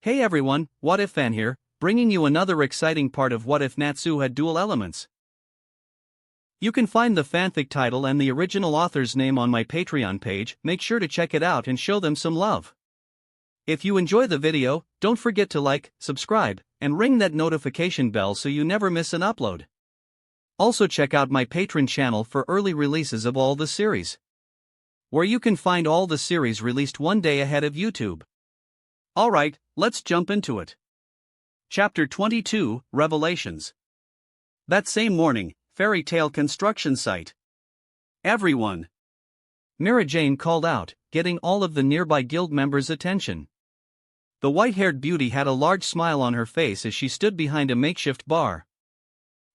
Hey everyone, What If Fan here, bringing you another exciting part of What If Natsu had dual elements. You can find the fanfic title and the original author's name on my Patreon page. Make sure to check it out and show them some love. If you enjoy the video, don't forget to like, subscribe, and ring that notification bell so you never miss an upload. Also check out my Patreon channel for early releases of all the series, where you can find all the series released one day ahead of YouTube. Alright, let's jump into it. Chapter 22, Revelations. That same morning, fairy tale construction site. Everyone! Mira Jane called out, getting all of the nearby guild members' attention. The white-haired beauty had a large smile on her face as she stood behind a makeshift bar.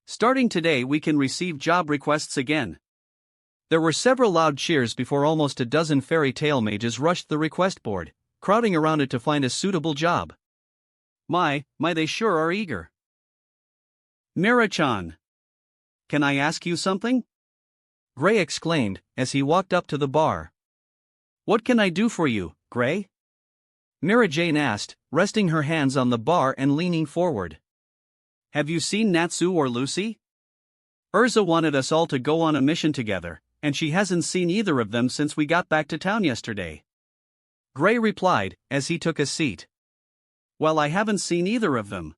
Starting today we can receive job requests again. There were several loud cheers before almost a dozen fairy tale mages rushed the request board, crowding around it to find a suitable job. My, they sure are eager. Mira-chan. Can I ask you something? Gray exclaimed, as he walked up to the bar. What can I do for you, Gray? Mira Jane asked, resting her hands on the bar and leaning forward. Have you seen Natsu or Lucy? Urza wanted us all to go on a mission together, and she hasn't seen either of them since we got back to town yesterday. Gray replied, as he took a seat. Well, I haven't seen either of them,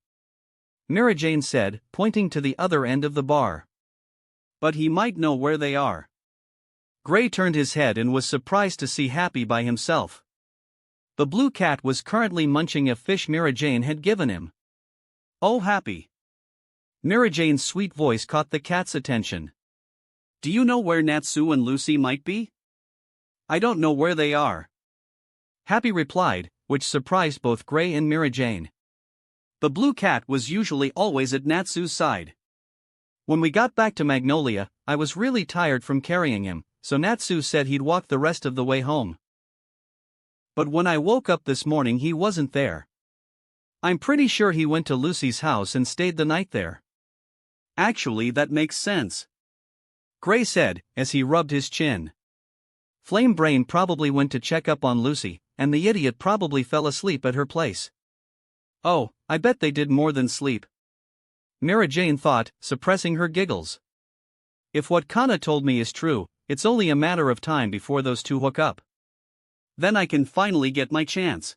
Mira Jane said, pointing to the other end of the bar. But he might know where they are. Gray turned his head and was surprised to see Happy by himself. The blue cat was currently munching a fish Mira Jane had given him. Oh, Happy! Mira Jane's sweet voice caught the cat's attention. Do you know where Natsu and Lucy might be? I don't know where they are, Happy replied, which surprised both Gray and Mira Jane. The blue cat was usually always at Natsu's side. When we got back to Magnolia, I was really tired from carrying him, so Natsu said he'd walk the rest of the way home. But when I woke up this morning he wasn't there. I'm pretty sure he went to Lucy's house and stayed the night there. Actually, that makes sense, Gray said, as he rubbed his chin. Flame Brain probably went to check up on Lucy, and the idiot probably fell asleep at her place. Oh, I bet they did more than sleep, Mira Jane thought, suppressing her giggles. If what Kana told me is true, it's only a matter of time before those two hook up. Then I can finally get my chance.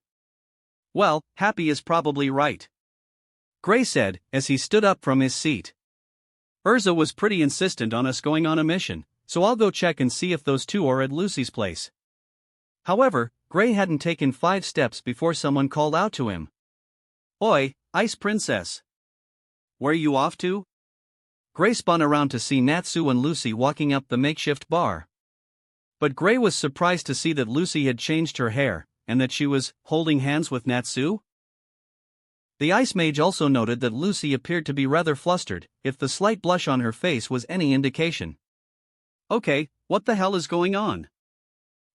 Well, Happy is probably right, Gray said, as he stood up from his seat. Urza was pretty insistent on us going on a mission, so I'll go check and see if those two are at Lucy's place. However, Gray hadn't taken 5 steps before someone called out to him. Oi, Ice Princess! Where you off to? Gray spun around to see Natsu and Lucy walking up the makeshift bar. But Gray was surprised to see that Lucy had changed her hair, and that she was holding hands with Natsu. The Ice Mage also noted that Lucy appeared to be rather flustered, if the slight blush on her face was any indication. Okay, what the hell is going on?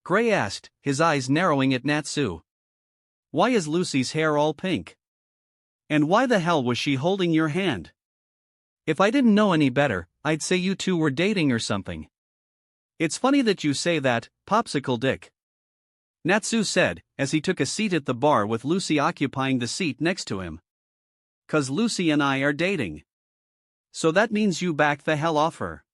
Gray asked, his eyes narrowing at Natsu. Why is Lucy's hair all pink? And why the hell was she holding your hand? If I didn't know any better, I'd say you two were dating or something. It's funny that you say that, Popsicle Dick, Natsu said, as he took a seat at the bar with Lucy occupying the seat next to him. 'Cause Lucy and I are dating. So that means you back the hell off her.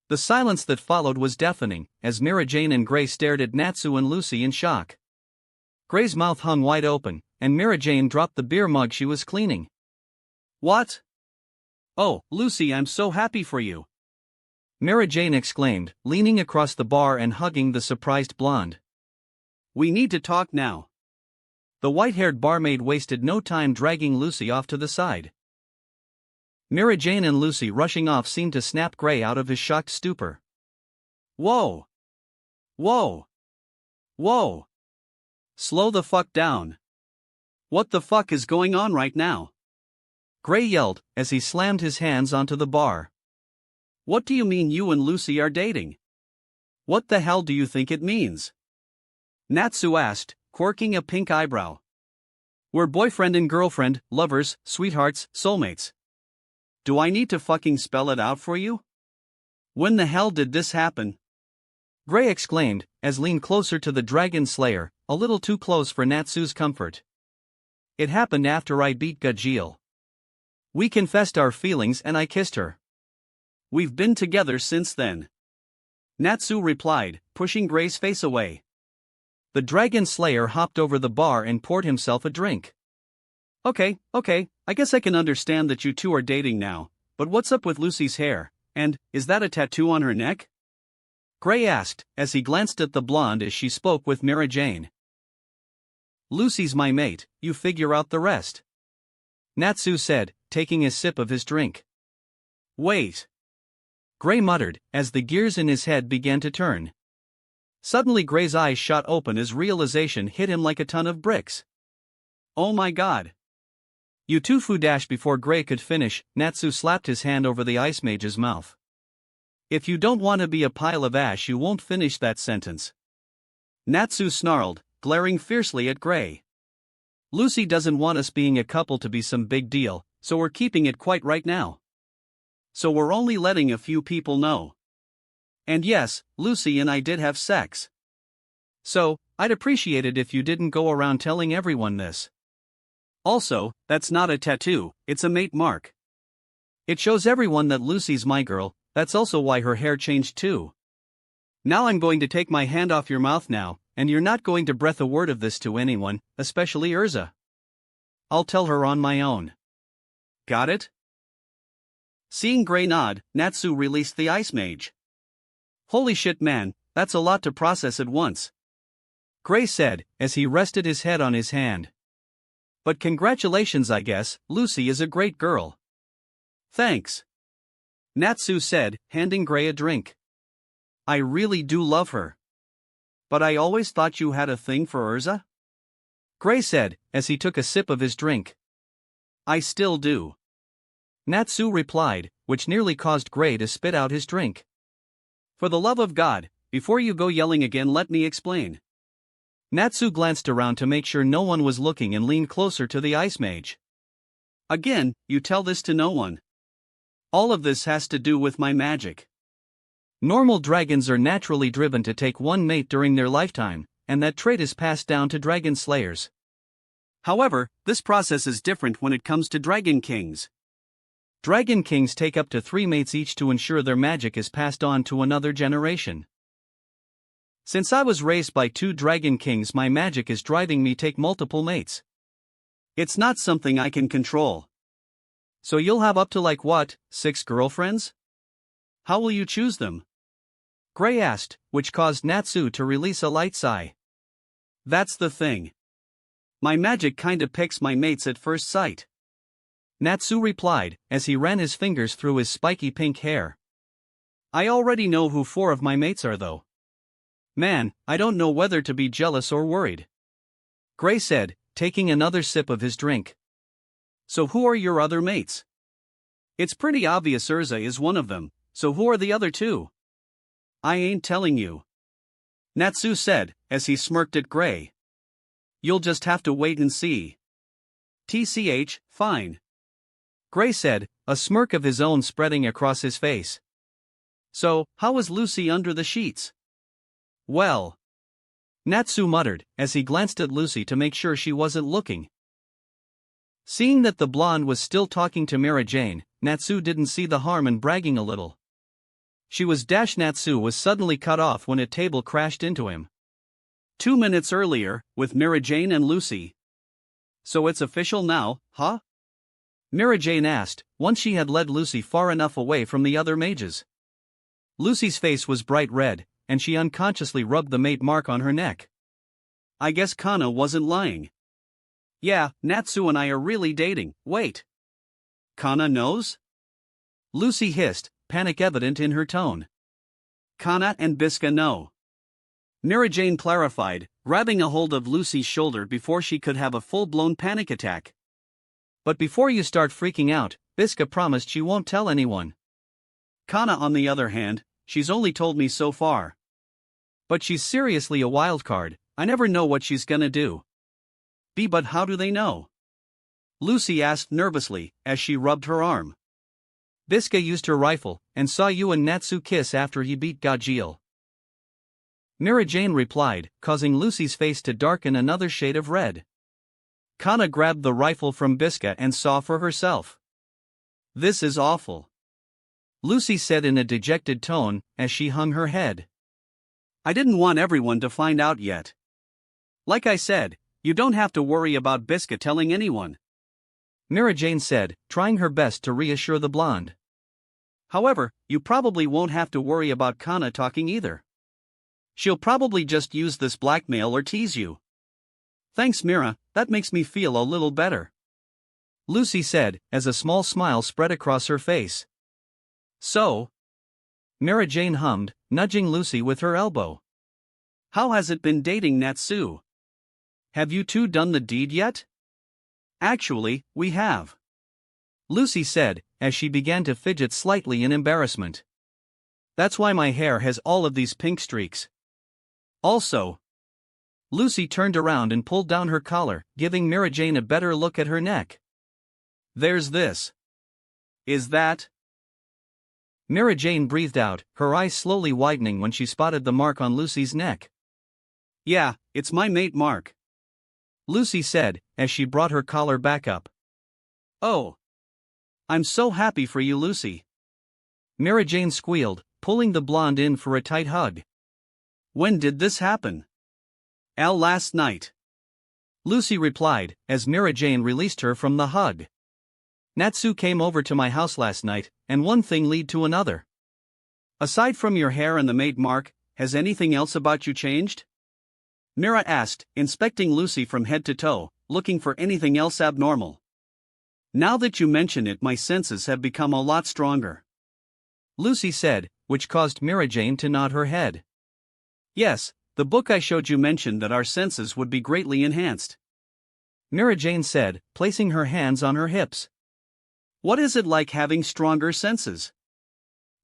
The silence that followed was deafening, as Mira Jane and Gray stared at Natsu and Lucy in shock. Gray's mouth hung wide open, and Mira Jane dropped the beer mug she was cleaning. What? Oh, Lucy, I'm so happy for you, Mira Jane exclaimed, leaning across the bar and hugging the surprised blonde. We need to talk now. The white-haired barmaid wasted no time dragging Lucy off to the side. Mira Jane and Lucy rushing off seemed to snap Gray out of his shocked stupor. Whoa! Whoa! Whoa! Slow the fuck down. What the fuck is going on right now? Gray yelled, as he slammed his hands onto the bar. What do you mean you and Lucy are dating? What the hell do you think it means? Natsu asked, quirking a pink eyebrow. We're boyfriend and girlfriend, lovers, sweethearts, soulmates. Do I need to fucking spell it out for you? When the hell did this happen? Gray exclaimed, as leaned closer to the dragon slayer, a little too close for Natsu's comfort. It happened after I beat Gajeel. We confessed our feelings and I kissed her. We've been together since then. Natsu replied, pushing Gray's face away. The Dragon Slayer hopped over the bar and poured himself a drink. Okay, I guess I can understand that you two are dating now, but what's up with Lucy's hair, and is that a tattoo on her neck? Gray asked, as he glanced at the blonde as she spoke with Mara Jane. Lucy's my mate, you figure out the rest. Natsu said, taking a sip of his drink. Wait. Gray muttered, as the gears in his head began to turn. Suddenly Gray's eyes shot open as realization hit him like a ton of bricks. Oh my god. You two foo dash. Before Gray could finish, Natsu slapped his hand over the ice mage's mouth. If you don't want to be a pile of ash, you won't finish that sentence. Natsu snarled, glaring fiercely at Gray. Lucy doesn't want us being a couple to be some big deal, so we're keeping it quiet right now. So we're only letting a few people know. And yes, Lucy and I did have sex. So, I'd appreciate it if you didn't go around telling everyone this. Also, that's not a tattoo, it's a mate mark. It shows everyone that Lucy's my girl, that's also why her hair changed too. Now I'm going to take my hand off your mouth now, and you're not going to breath a word of this to anyone, especially Urza. I'll tell her on my own. Got it? Seeing Gray nod, Natsu released the ice mage. Holy shit man, that's a lot to process at once. Gray said, as he rested his head on his hand. But congratulations, I guess, Lucy is a great girl. Thanks. Natsu said, handing Gray a drink. I really do love her. But I always thought you had a thing for Urza? Gray said, as he took a sip of his drink. I still do. Natsu replied, which nearly caused Gray to spit out his drink. For the love of God, before you go yelling again, let me explain. Natsu glanced around to make sure no one was looking and leaned closer to the ice mage. Again, you tell this to no one. All of this has to do with my magic. Normal dragons are naturally driven to take one mate during their lifetime, and that trait is passed down to dragon slayers. However, this process is different when it comes to dragon kings. Dragon kings take up to 3 mates each to ensure their magic is passed on to another generation. Since I was raised by 2 dragon kings, my magic is driving me take multiple mates. It's not something I can control. So you'll have up to 6 girlfriends? How will you choose them? Gray asked, which caused Natsu to release a light sigh. That's the thing. My magic kinda picks my mates at first sight. Natsu replied, as he ran his fingers through his spiky pink hair. I already know who 4 of my mates are though. Man, I don't know whether to be jealous or worried. Gray said, taking another sip of his drink. So who are your other mates? It's pretty obvious Urza is one of them, so who are the other 2? I ain't telling you. Natsu said, as he smirked at Gray. You'll just have to wait and see. TCH, fine. Gray said, a smirk of his own spreading across his face. So, how is Lucy under the sheets? Well. Natsu muttered, as he glanced at Lucy to make sure she wasn't looking. Seeing that the blonde was still talking to Mara Jane, Natsu didn't see the harm in bragging a little. Natsu was suddenly cut off when a table crashed into him. 2 minutes earlier, with Mara Jane and Lucy. So it's official now, huh? Mara Jane asked, once she had led Lucy far enough away from the other mages. Lucy's face was bright red, and she unconsciously rubbed the mate mark on her neck. I guess Kana wasn't lying. Yeah, Natsu and I are really dating, wait. Kana knows? Lucy hissed, panic evident in her tone. Kana and Biska know. Mara Jane clarified, grabbing a hold of Lucy's shoulder before she could have a full-blown panic attack. But before you start freaking out, Biska promised she won't tell anyone. Kana, on the other hand, she's only told me so far. But she's seriously a wild card, I never know what she's gonna do. But how do they know? Lucy asked nervously, as she rubbed her arm. Biska used her rifle, and saw you and Natsu kiss after he beat Gajeel. Mara Jane replied, causing Lucy's face to darken another shade of red. Kana grabbed the rifle from Biska and saw for herself. "This is awful," Lucy said in a dejected tone, as she hung her head. "I didn't want everyone to find out yet. Like I said, you don't have to worry about Biska telling anyone," Mira Jane said, trying her best to reassure the blonde. "However, you probably won't have to worry about Kana talking either. She'll probably just use this blackmail or tease you." "Thanks, Mira, that makes me feel a little better," Lucy said, as a small smile spread across her face. "So," Mira Jane hummed, nudging Lucy with her elbow, "how has it been dating Natsu? Have you two done the deed yet?" "Actually, we have," Lucy said, as she began to fidget slightly in embarrassment. "That's why my hair has all of these pink streaks. Also," Lucy turned around and pulled down her collar, giving Mira Jane a better look at her neck. "There's this." "Is that?" Mira Jane breathed out, her eyes slowly widening when she spotted the mark on Lucy's neck. "Yeah, it's my mate Mark," Lucy said, as she brought her collar back up. "Oh. I'm so happy for you, Lucy," Mira Jane squealed, pulling the blonde in for a tight hug. "When did this happen?" "Last night," Lucy replied, as Mira Jane released her from the hug. "Natsu came over to my house last night, and one thing led to another." "Aside from your hair and the mate Mark, has anything else about you changed?" Mira asked, inspecting Lucy from head to toe, looking for anything else abnormal. "Now that you mention it, my senses have become a lot stronger," Lucy said, which caused Mira Jane to nod her head. "Yes, the book I showed you mentioned that our senses would be greatly enhanced," Mira Jane said, placing her hands on her hips. "What is it like having stronger senses?"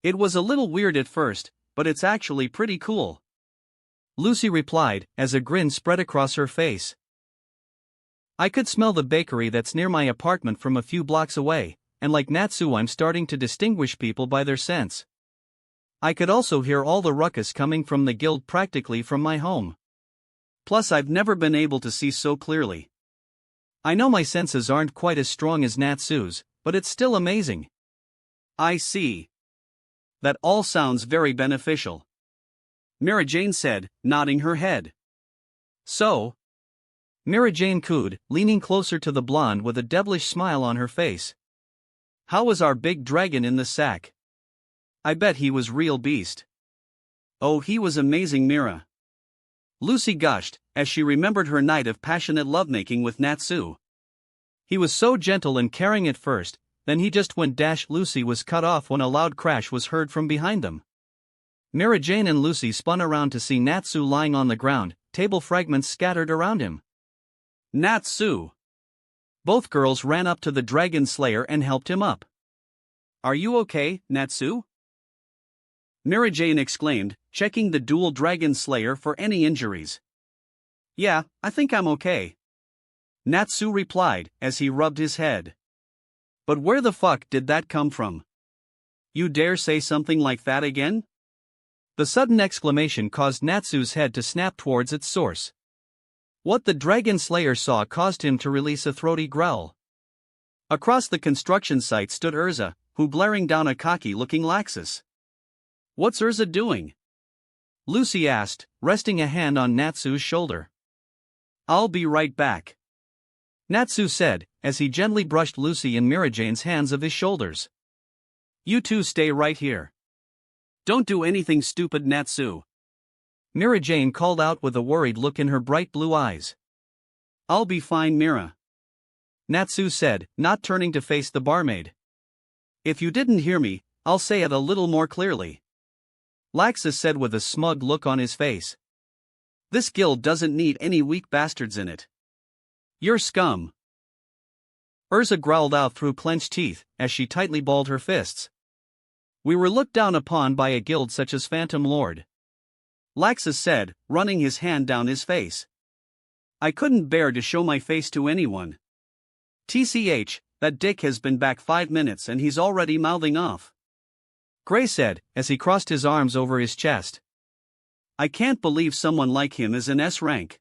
"It was a little weird at first, but it's actually pretty cool," Lucy replied, as a grin spread across her face. "I could smell the bakery that's near my apartment from a few blocks away, and like Natsu, I'm starting to distinguish people by their scents. I could also hear all the ruckus coming from the guild practically from my home. Plus, I've never been able to see so clearly. I know my senses aren't quite as strong as Natsu's, but it's still amazing." "I see. That all sounds very beneficial," Mira Jane said, nodding her head. "So?" Mira Jane cooed, leaning closer to the blonde with a devilish smile on her face. "How was our big dragon in the sack? I bet he was real beast." "Oh, he was amazing, Mira," Lucy gushed, as she remembered her night of passionate lovemaking with Natsu. "He was so gentle and caring at first, then he just went dash." Lucy was cut off when a loud crash was heard from behind them. Mira Jane and Lucy spun around to see Natsu lying on the ground, table fragments scattered around him. "Natsu!" Both girls ran up to the dragon slayer and helped him up. "Are you okay, Natsu?" Mira Jane exclaimed, checking the dual dragon slayer for any injuries. "Yeah, I think I'm okay," Natsu replied, as he rubbed his head. "But where the fuck did that come from? You dare say something like that again?" The sudden exclamation caused Natsu's head to snap towards its source. What the dragon slayer saw caused him to release a throaty growl. Across the construction site stood Urza, who blaring down a cocky-looking Laxus. "What's Urza doing?" Lucy asked, resting a hand on Natsu's shoulder. "I'll be right back," Natsu said, as he gently brushed Lucy and Mira Jane's hands of his shoulders. "You two stay right here. Don't do anything stupid, Natsu," Mira Jane called out with a worried look in her bright blue eyes. "I'll be fine, Mira," Natsu said, not turning to face the barmaid. "If you didn't hear me, I'll say it a little more clearly," Laxus said with a smug look on his face. "This guild doesn't need any weak bastards in it. You're scum." Urza growled out through clenched teeth, as she tightly balled her fists. "We were looked down upon by a guild such as Phantom Lord," Laxus said, running his hand down his face. "I couldn't bear to show my face to anyone. TCH, that dick has been back 5 minutes and he's already mouthing off," Gray said, as he crossed his arms over his chest. "I can't believe someone like him is an S rank."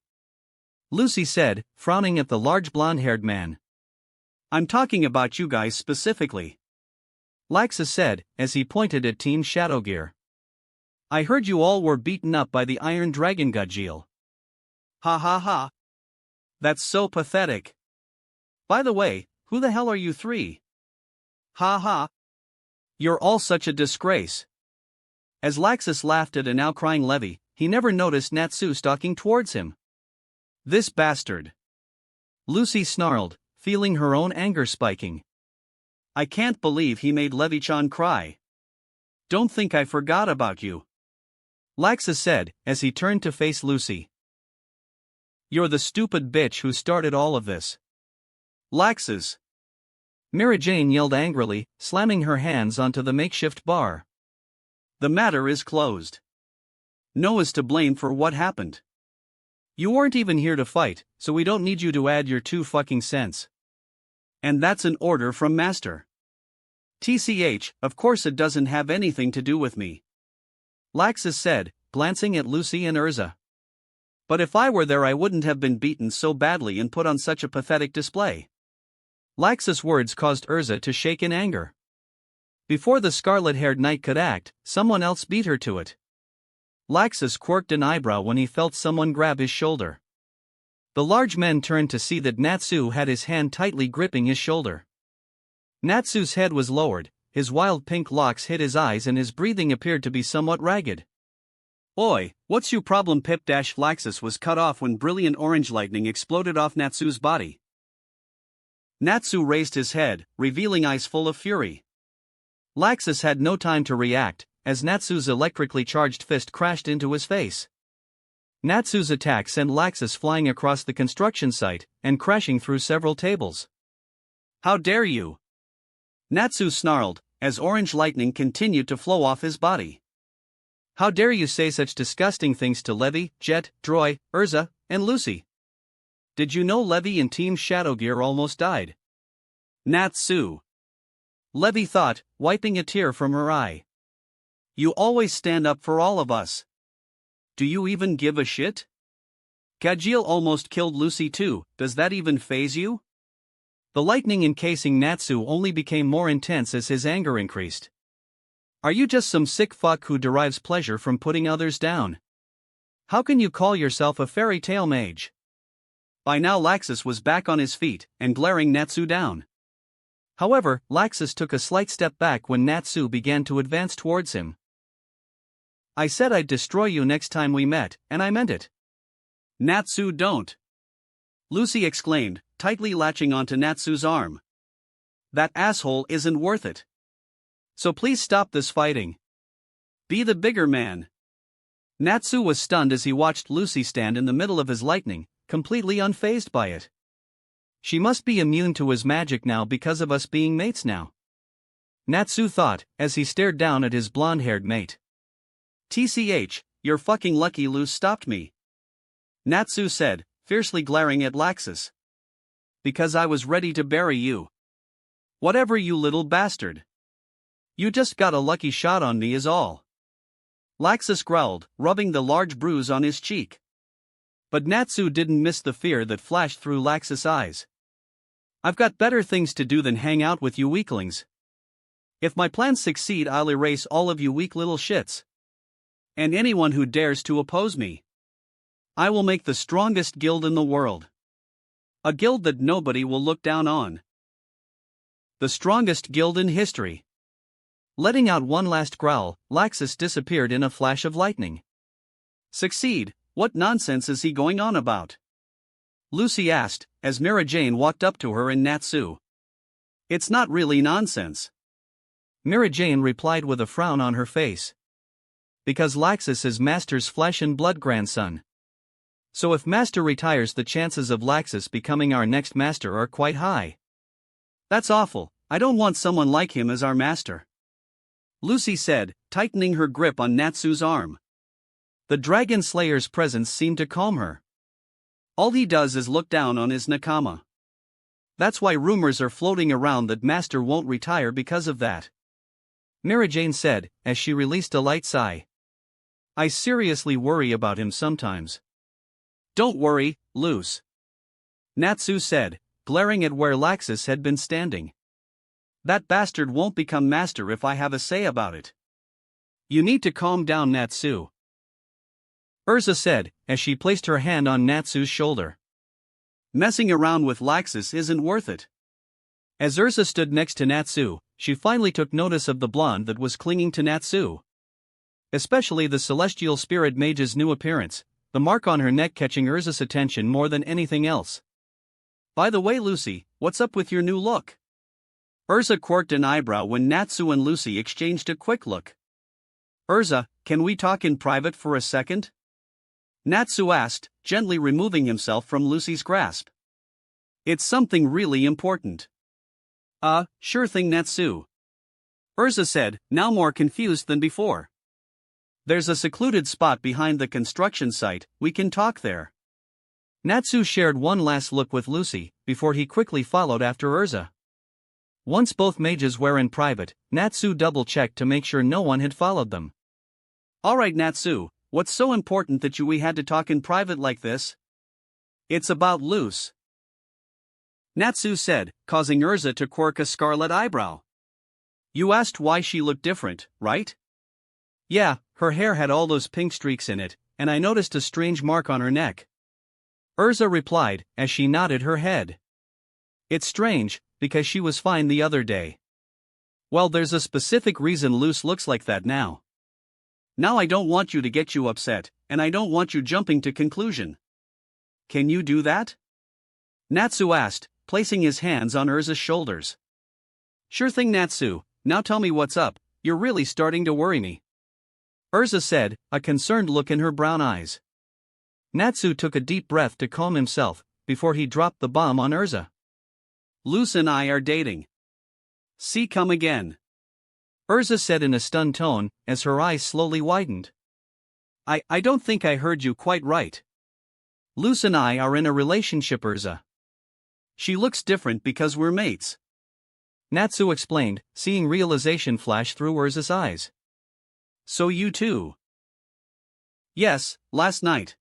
Lucy said, frowning at the large blonde-haired man. I'm talking about you guys specifically. Laxus said, as he pointed at Team Shadowgear. I heard you all were beaten up by the Iron Dragon Gajeel. Ha ha ha. That's so pathetic. By the way, who the hell are you three? Ha ha. You're all such a disgrace. As Laxus laughed at a now crying Levi, he never noticed Natsu stalking towards him. This bastard. Lucy snarled, feeling her own anger spiking. I can't believe he made Levi-chan cry. Don't think I forgot about you. Laxus said, as he turned to face Lucy. You're the stupid bitch who started all of this. Laxus. Mira Jane yelled angrily, slamming her hands onto the makeshift bar. The matter is closed. Noah's to blame for what happened. You weren't even here to fight, so we don't need you to add your 2 fucking cents. And that's an order from Master. TCH, of course it doesn't have anything to do with me. Laxus said, glancing at Lucy and Urza. But if I were there I wouldn't have been beaten so badly and put on such a pathetic display. Laxus' words caused Urza to shake in anger. Before the scarlet-haired knight could act, someone else beat her to it. Laxus quirked an eyebrow when he felt someone grab his shoulder. The large man turned to see that Natsu had his hand tightly gripping his shoulder. Natsu's head was lowered, his wild pink locks hid his eyes and his breathing appeared to be somewhat ragged. Oi, what's your problem? Laxus was cut off when brilliant orange lightning exploded off Natsu's body. Natsu raised his head, revealing eyes full of fury. Laxus had no time to react, as Natsu's electrically charged fist crashed into his face. Natsu's attack sent Laxus flying across the construction site, and crashing through several tables. How dare you! Natsu snarled, as orange lightning continued to flow off his body. How dare you say such disgusting things to Levi, Jet, Droy, Urza, and Lucy? Did you know Levi and Team Shadowgear almost died? Natsu. Levi thought, wiping a tear from her eye. You always stand up for all of us. Do you even give a shit? Gajeel almost killed Lucy too, does that even faze you? The lightning encasing Natsu only became more intense as his anger increased. Are you just some sick fuck who derives pleasure from putting others down? How can you call yourself a fairy tale mage? By now Laxus was back on his feet, and glaring Natsu down. However, Laxus took a slight step back when Natsu began to advance towards him. I said I'd destroy you next time we met, and I meant it. Natsu, don't! Lucy exclaimed, tightly latching onto Natsu's arm. That asshole isn't worth it. So please stop this fighting. Be the bigger man. Natsu was stunned as he watched Lucy stand in the middle of his lightning, completely unfazed by it. She must be immune to his magic now because of us being mates now. Natsu thought, as he stared down at his blonde-haired mate. TCH, you're fucking lucky Lu stopped me. Natsu said, fiercely glaring at Laxus. Because I was ready to bury you. Whatever, you little bastard. You just got a lucky shot on me is all. Laxus growled, rubbing the large bruise on his cheek. But Natsu didn't miss the fear that flashed through Laxus' eyes. I've got better things to do than hang out with you weaklings. If my plans succeed, I'll erase all of you weak little shits. And anyone who dares to oppose me. I will make the strongest guild in the world. A guild that nobody will look down on. The strongest guild in history. Letting out one last growl, Laxus disappeared in a flash of lightning. Succeed? What nonsense is he going on about? Lucy asked, as Mira Jane walked up to her and Natsu. It's not really nonsense. Mira Jane replied with a frown on her face. Because Laxus is Master's flesh and blood grandson. So if Master retires, the chances of Laxus becoming our next Master are quite high. That's awful, I don't want someone like him as our Master. Lucy said, tightening her grip on Natsu's arm. The Dragon Slayer's presence seemed to calm her. All he does is look down on his nakama. That's why rumors are floating around that Master won't retire because of that. Mira Jane said, as she released a light sigh. I seriously worry about him sometimes. Don't worry, Luce. Natsu said, glaring at where Laxus had been standing. That bastard won't become master if I have a say about it. You need to calm down, Natsu. Urza said, as she placed her hand on Natsu's shoulder. Messing around with Laxus isn't worth it. As Urza stood next to Natsu, she finally took notice of the blonde that was clinging to Natsu. Especially the celestial spirit mage's new appearance, the mark on her neck catching Urza's attention more than anything else. By the way, Lucy, what's up with your new look? Urza quirked an eyebrow when Natsu and Lucy exchanged a quick look. Urza, can we talk in private for a second? Natsu asked, gently removing himself from Lucy's grasp. It's something really important. Sure thing, Natsu. Urza said, now more confused than before. There's a secluded spot behind the construction site, we can talk there. Natsu shared one last look with Lucy, before he quickly followed after Urza. Once both mages were in private, Natsu double-checked to make sure no one had followed them. Alright, Natsu, what's so important that we had to talk in private like this? It's about Luce. Natsu said, causing Urza to quirk a scarlet eyebrow. You asked why she looked different, right? Yeah, her hair had all those pink streaks in it, and I noticed a strange mark on her neck. Urza replied, as she nodded her head. It's strange, because she was fine the other day. Well, there's a specific reason Luce looks like that now. Now I don't want you to get you upset, and I don't want you jumping to conclusion. Can you do that? Natsu asked, placing his hands on Urza's shoulders. Sure thing, Natsu, now tell me what's up, you're really starting to worry me. Urza said, a concerned look in her brown eyes. Natsu took a deep breath to calm himself, before he dropped the bomb on Urza. Luce and I are dating. See, come again. Urza said in a stunned tone, as her eyes slowly widened. I don't think I heard you quite right. Luce and I are in a relationship, Urza. She looks different because we're mates. Natsu explained, seeing realization flash through Urza's eyes. So you too? Yes, last night.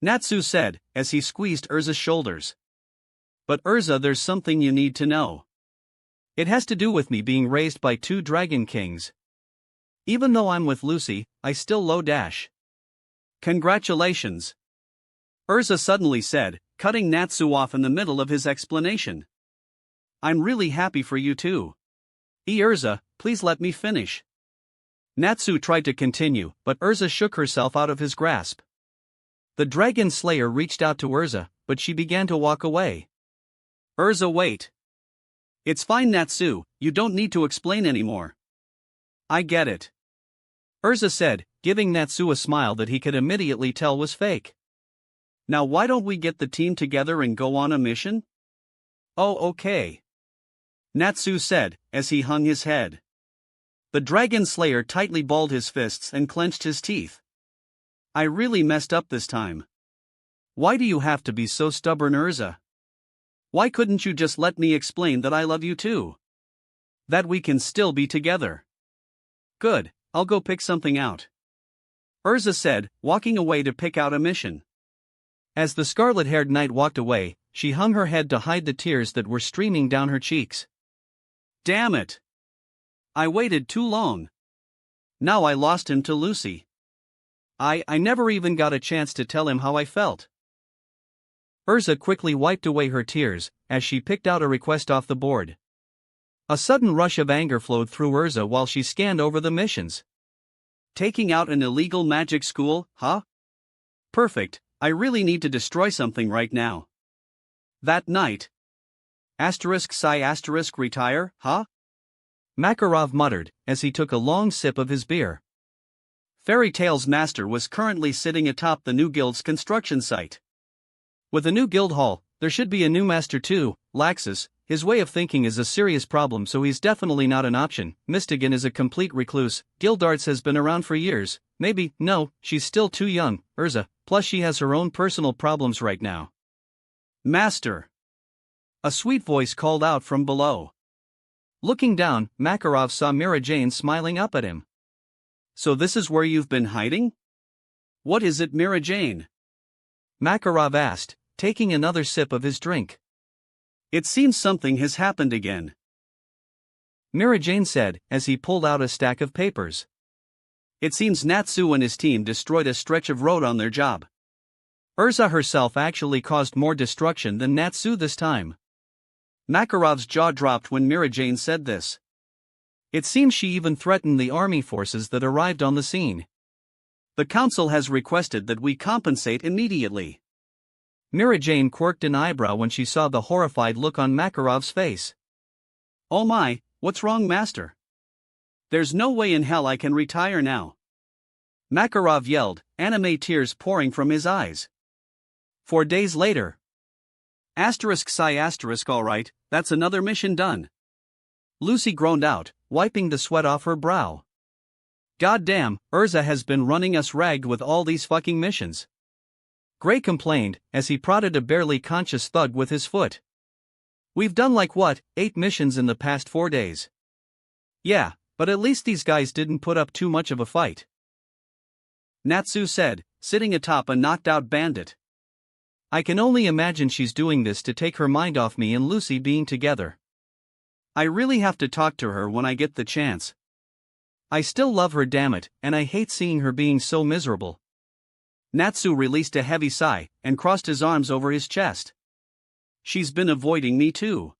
Natsu said, as he squeezed Urza's shoulders. But Urza, there's something you need to know. It has to do with me being raised by two dragon kings. Even though I'm with Lucy, I still low dash. Congratulations. Urza suddenly said, cutting Natsu off in the middle of his explanation. I'm really happy for you too. Urza, please let me finish. Natsu tried to continue, but Urza shook herself out of his grasp. The dragon slayer reached out to Urza, but she began to walk away. Urza, wait. It's fine, Natsu, you don't need to explain anymore. I get it. Urza said, giving Natsu a smile that he could immediately tell was fake. Now why don't we get the team together and go on a mission? Oh, okay. Natsu said, as he hung his head. The dragon slayer tightly balled his fists and clenched his teeth. I really messed up this time. Why do you have to be so stubborn, Urza? Why couldn't you just let me explain that I love you too? That we can still be together. Good, I'll go pick something out. Urza said, walking away to pick out a mission. As the scarlet-haired knight walked away, she hung her head to hide the tears that were streaming down her cheeks. Damn it! I waited too long. Now I lost him to Lucy. I never even got a chance to tell him how I felt. Urza quickly wiped away her tears, as she picked out a request off the board. A sudden rush of anger flowed through Urza while she scanned over the missions. Taking out an illegal magic school, huh? Perfect, I really need to destroy something right now. That night. Retire, huh? Makarov muttered, as he took a long sip of his beer. Fairy Tale's master was currently sitting atop the new guild's construction site. With a new guild hall, there should be a new master too. Laxus, his way of thinking is a serious problem, so he's definitely not an option. Mistigan is a complete recluse. Gildarts has been around for years. Maybe, no, she's still too young. Urza, plus she has her own personal problems right now. Master! A sweet voice called out from below. Looking down, Makarov saw Mira Jane smiling up at him. So this is where you've been hiding? What is it, Mira Jane? Makarov asked, taking another sip of his drink. It seems something has happened again, Mirajane said, as he pulled out a stack of papers. It seems Natsu and his team destroyed a stretch of road on their job. Urza herself actually caused more destruction than Natsu this time. Makarov's jaw dropped when Mirajane said this. It seems she even threatened the army forces that arrived on the scene. The council has requested that we compensate immediately. Mirajane quirked an eyebrow when she saw the horrified look on Makarov's face. Oh my, what's wrong, master? There's no way in hell I can retire now. Makarov yelled, anime tears pouring from his eyes. 4 days later. ****, alright, that's another mission done. Lucy groaned out, wiping the sweat off her brow. God damn, Urza has been running us ragged with all these fucking missions. Gray complained, as he prodded a barely conscious thug with his foot. We've done 8 missions in the past 4 days. Yeah, but at least these guys didn't put up too much of a fight. Natsu said, sitting atop a knocked-out bandit. I can only imagine she's doing this to take her mind off me and Lucy being together. I really have to talk to her when I get the chance. I still love her, damn it, and I hate seeing her being so miserable. Natsu released a heavy sigh and crossed his arms over his chest. She's been avoiding me too.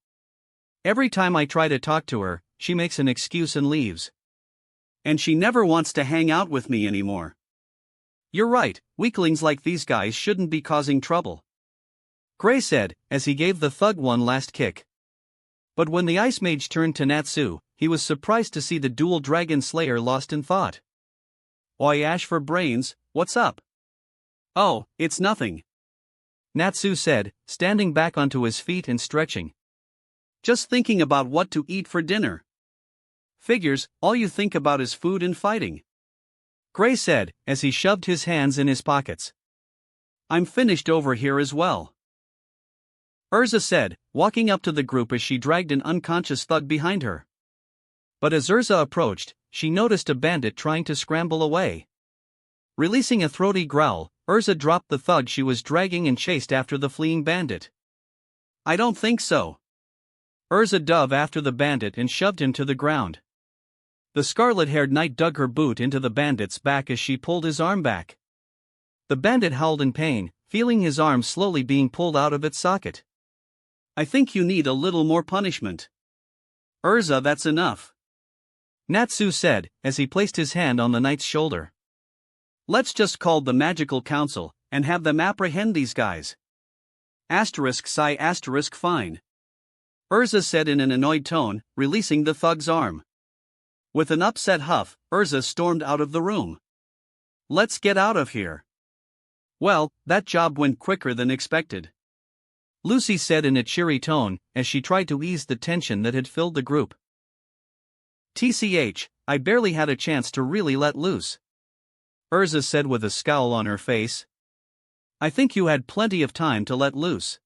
Every time I try to talk to her, she makes an excuse and leaves. And she never wants to hang out with me anymore. You're right, weaklings like these guys shouldn't be causing trouble, Gray said, as he gave the thug one last kick. But when the Ice Mage turned to Natsu, he was surprised to see the dual Dragon Slayer lost in thought. Oi Ash for brains, what's up? Oh, it's nothing, Natsu said, standing back onto his feet and stretching. Just thinking about what to eat for dinner. Figures, all you think about is food and fighting, Gray said, as he shoved his hands in his pockets. I'm finished over here as well, Urza said, walking up to the group as she dragged an unconscious thug behind her. But as Urza approached, she noticed a bandit trying to scramble away. Releasing a throaty growl, Urza dropped the thug she was dragging and chased after the fleeing bandit. I don't think so, Urza dove after the bandit and shoved him to the ground. The scarlet-haired knight dug her boot into the bandit's back as she pulled his arm back. The bandit howled in pain, feeling his arm slowly being pulled out of its socket. I think you need a little more punishment. Urza, that's enough, Natsu said, as he placed his hand on the knight's shoulder. Let's just call the magical council, and have them apprehend these guys. ***Fine, Urza said in an annoyed tone, releasing the thug's arm. With an upset huff, Urza stormed out of the room. Let's get out of here. Well, that job went quicker than expected, Lucy said in a cheery tone, as she tried to ease the tension that had filled the group. TCH, I barely had a chance to really let loose, Urza said with a scowl on her face. I think you had plenty of time to let loose,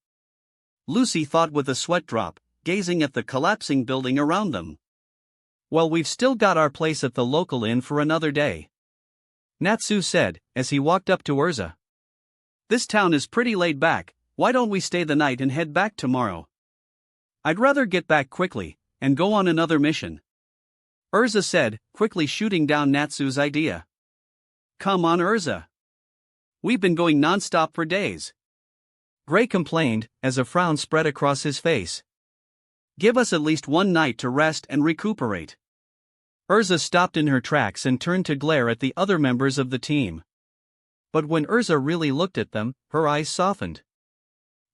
Lucy thought with a sweat drop, gazing at the collapsing building around them. Well, we've still got our place at the local inn for another day, Natsu said, as he walked up to Urza. This town is pretty laid back, why don't we stay the night and head back tomorrow? I'd rather get back quickly, and go on another mission, Urza said, quickly shooting down Natsu's idea. Come on, Urza. We've been going non-stop for days, Gray complained, as a frown spread across his face. Give us at least one night to rest and recuperate. Urza stopped in her tracks and turned to glare at the other members of the team. But when Urza really looked at them, her eyes softened.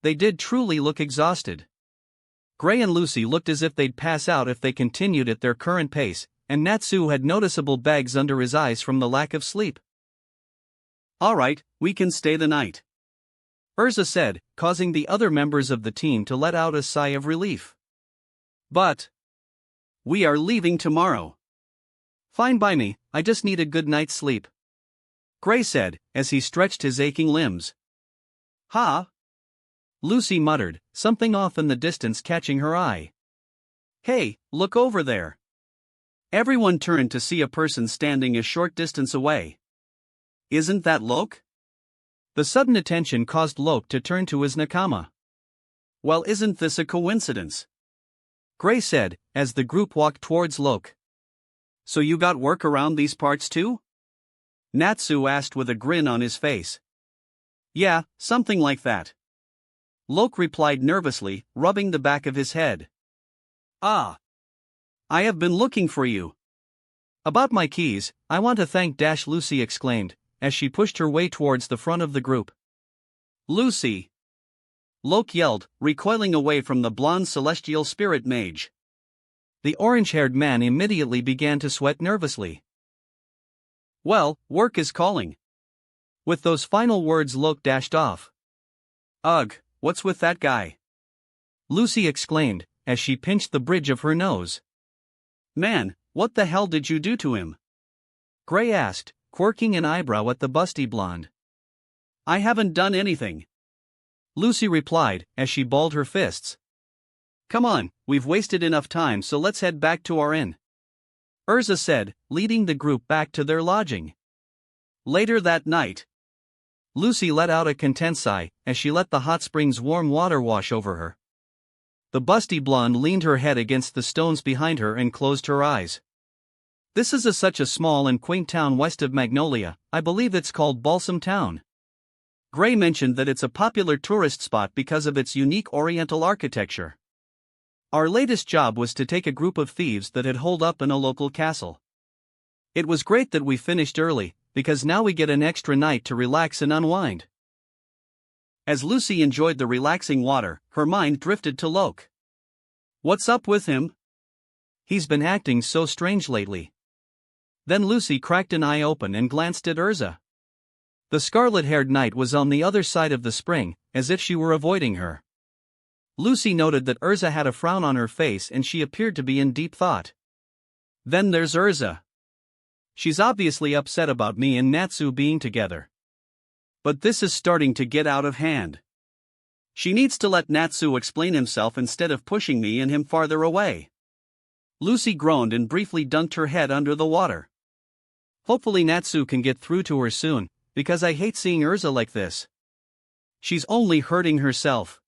They did truly look exhausted. Gray and Lucy looked as if they'd pass out if they continued at their current pace, and Natsu had noticeable bags under his eyes from the lack of sleep. Alright, we can stay the night, Urza said, causing the other members of the team to let out a sigh of relief. But we are leaving tomorrow. Fine by me, I just need a good night's sleep, Gray said, as he stretched his aching limbs. Ha! Lucy muttered, something off in the distance catching her eye. Hey, look over there. Everyone turned to see a person standing a short distance away. Isn't that Lok? The sudden attention caused Loke to turn to his nakama. Well, isn't this a coincidence? Gray said, as the group walked towards Loke. So you got work around these parts too? Natsu asked with a grin on his face. Yeah, something like that. Loke replied nervously, rubbing the back of his head. Ah. I have been looking for you. About my keys, I want to thank Lucy exclaimed, as she pushed her way towards the front of the group. Lucy! Loke yelled, recoiling away from the blonde celestial spirit mage. The orange-haired man immediately began to sweat nervously. Well, work is calling. With those final words Loke dashed off. Ugh, what's with that guy? Lucy exclaimed, as she pinched the bridge of her nose. Man, what the hell did you do to him? Gray asked, quirking an eyebrow at the busty blonde. I haven't done anything. Lucy replied, as she balled her fists. Come on, we've wasted enough time, so let's head back to our inn. Urza said, leading the group back to their lodging. Later that night, Lucy let out a content sigh, as she let the hot spring's warm water wash over her. The busty blonde leaned her head against the stones behind her and closed her eyes. This is such a small and quaint town west of Magnolia. I believe it's called Balsam Town. Gray mentioned that it's a popular tourist spot because of its unique oriental architecture. Our latest job was to take a group of thieves that had holed up in a local castle. It was great that we finished early, because now we get an extra night to relax and unwind. As Lucy enjoyed the relaxing water, her mind drifted to Loke. What's up with him? He's been acting so strange lately. Then Lucy cracked an eye open and glanced at Urza. The scarlet-haired knight was on the other side of the spring, as if she were avoiding her. Lucy noted that Urza had a frown on her face and she appeared to be in deep thought. Then there's Urza. She's obviously upset about me and Natsu being together. But this is starting to get out of hand. She needs to let Natsu explain himself instead of pushing me and him farther away. Lucy groaned and briefly dunked her head under the water. Hopefully Natsu can get through to her soon, because I hate seeing Urza like this. She's only hurting herself.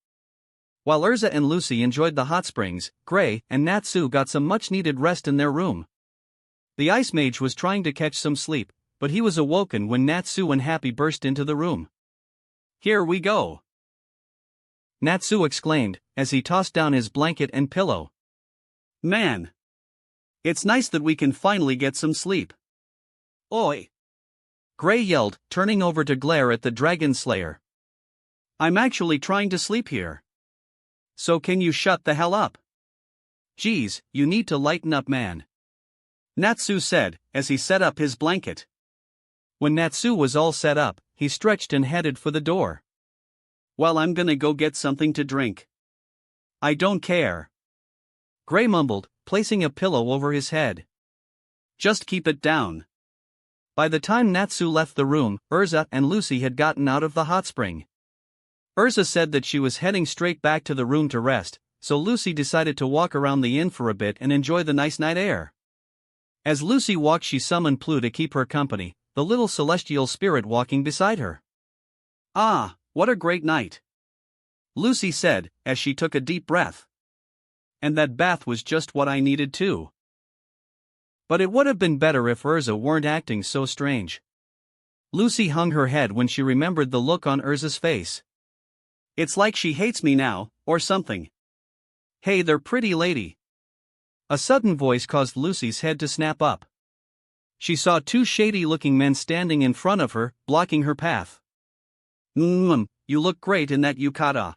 While Urza and Lucy enjoyed the hot springs, Gray and Natsu got some much-needed rest in their room. The ice mage was trying to catch some sleep, but he was awoken when Natsu and Happy burst into the room. Here we go! Natsu exclaimed, as he tossed down his blanket and pillow. Man! It's nice that we can finally get some sleep. Oi! Gray yelled, turning over to glare at the dragon slayer. I'm actually trying to sleep here. So can you shut the hell up? Geez, you need to lighten up, man. Natsu said, as he set up his blanket. When Natsu was all set up, he stretched and headed for the door. Well, I'm gonna go get something to drink. I don't care. Gray mumbled, placing a pillow over his head. Just keep it down. By the time Natsu left the room, Urza and Lucy had gotten out of the hot spring. Urza said that she was heading straight back to the room to rest, so Lucy decided to walk around the inn for a bit and enjoy the nice night air. As Lucy walked, she summoned Plu to keep her company, the little celestial spirit walking beside her. Ah, what a great night! Lucy said, as she took a deep breath. And that bath was just what I needed too. But it would have been better if Urza weren't acting so strange. Lucy hung her head when she remembered the look on Urza's face. It's like she hates me now, or something. Hey there, pretty lady. A sudden voice caused Lucy's head to snap up. She saw two shady-looking men standing in front of her, blocking her path. You look great in that yukata.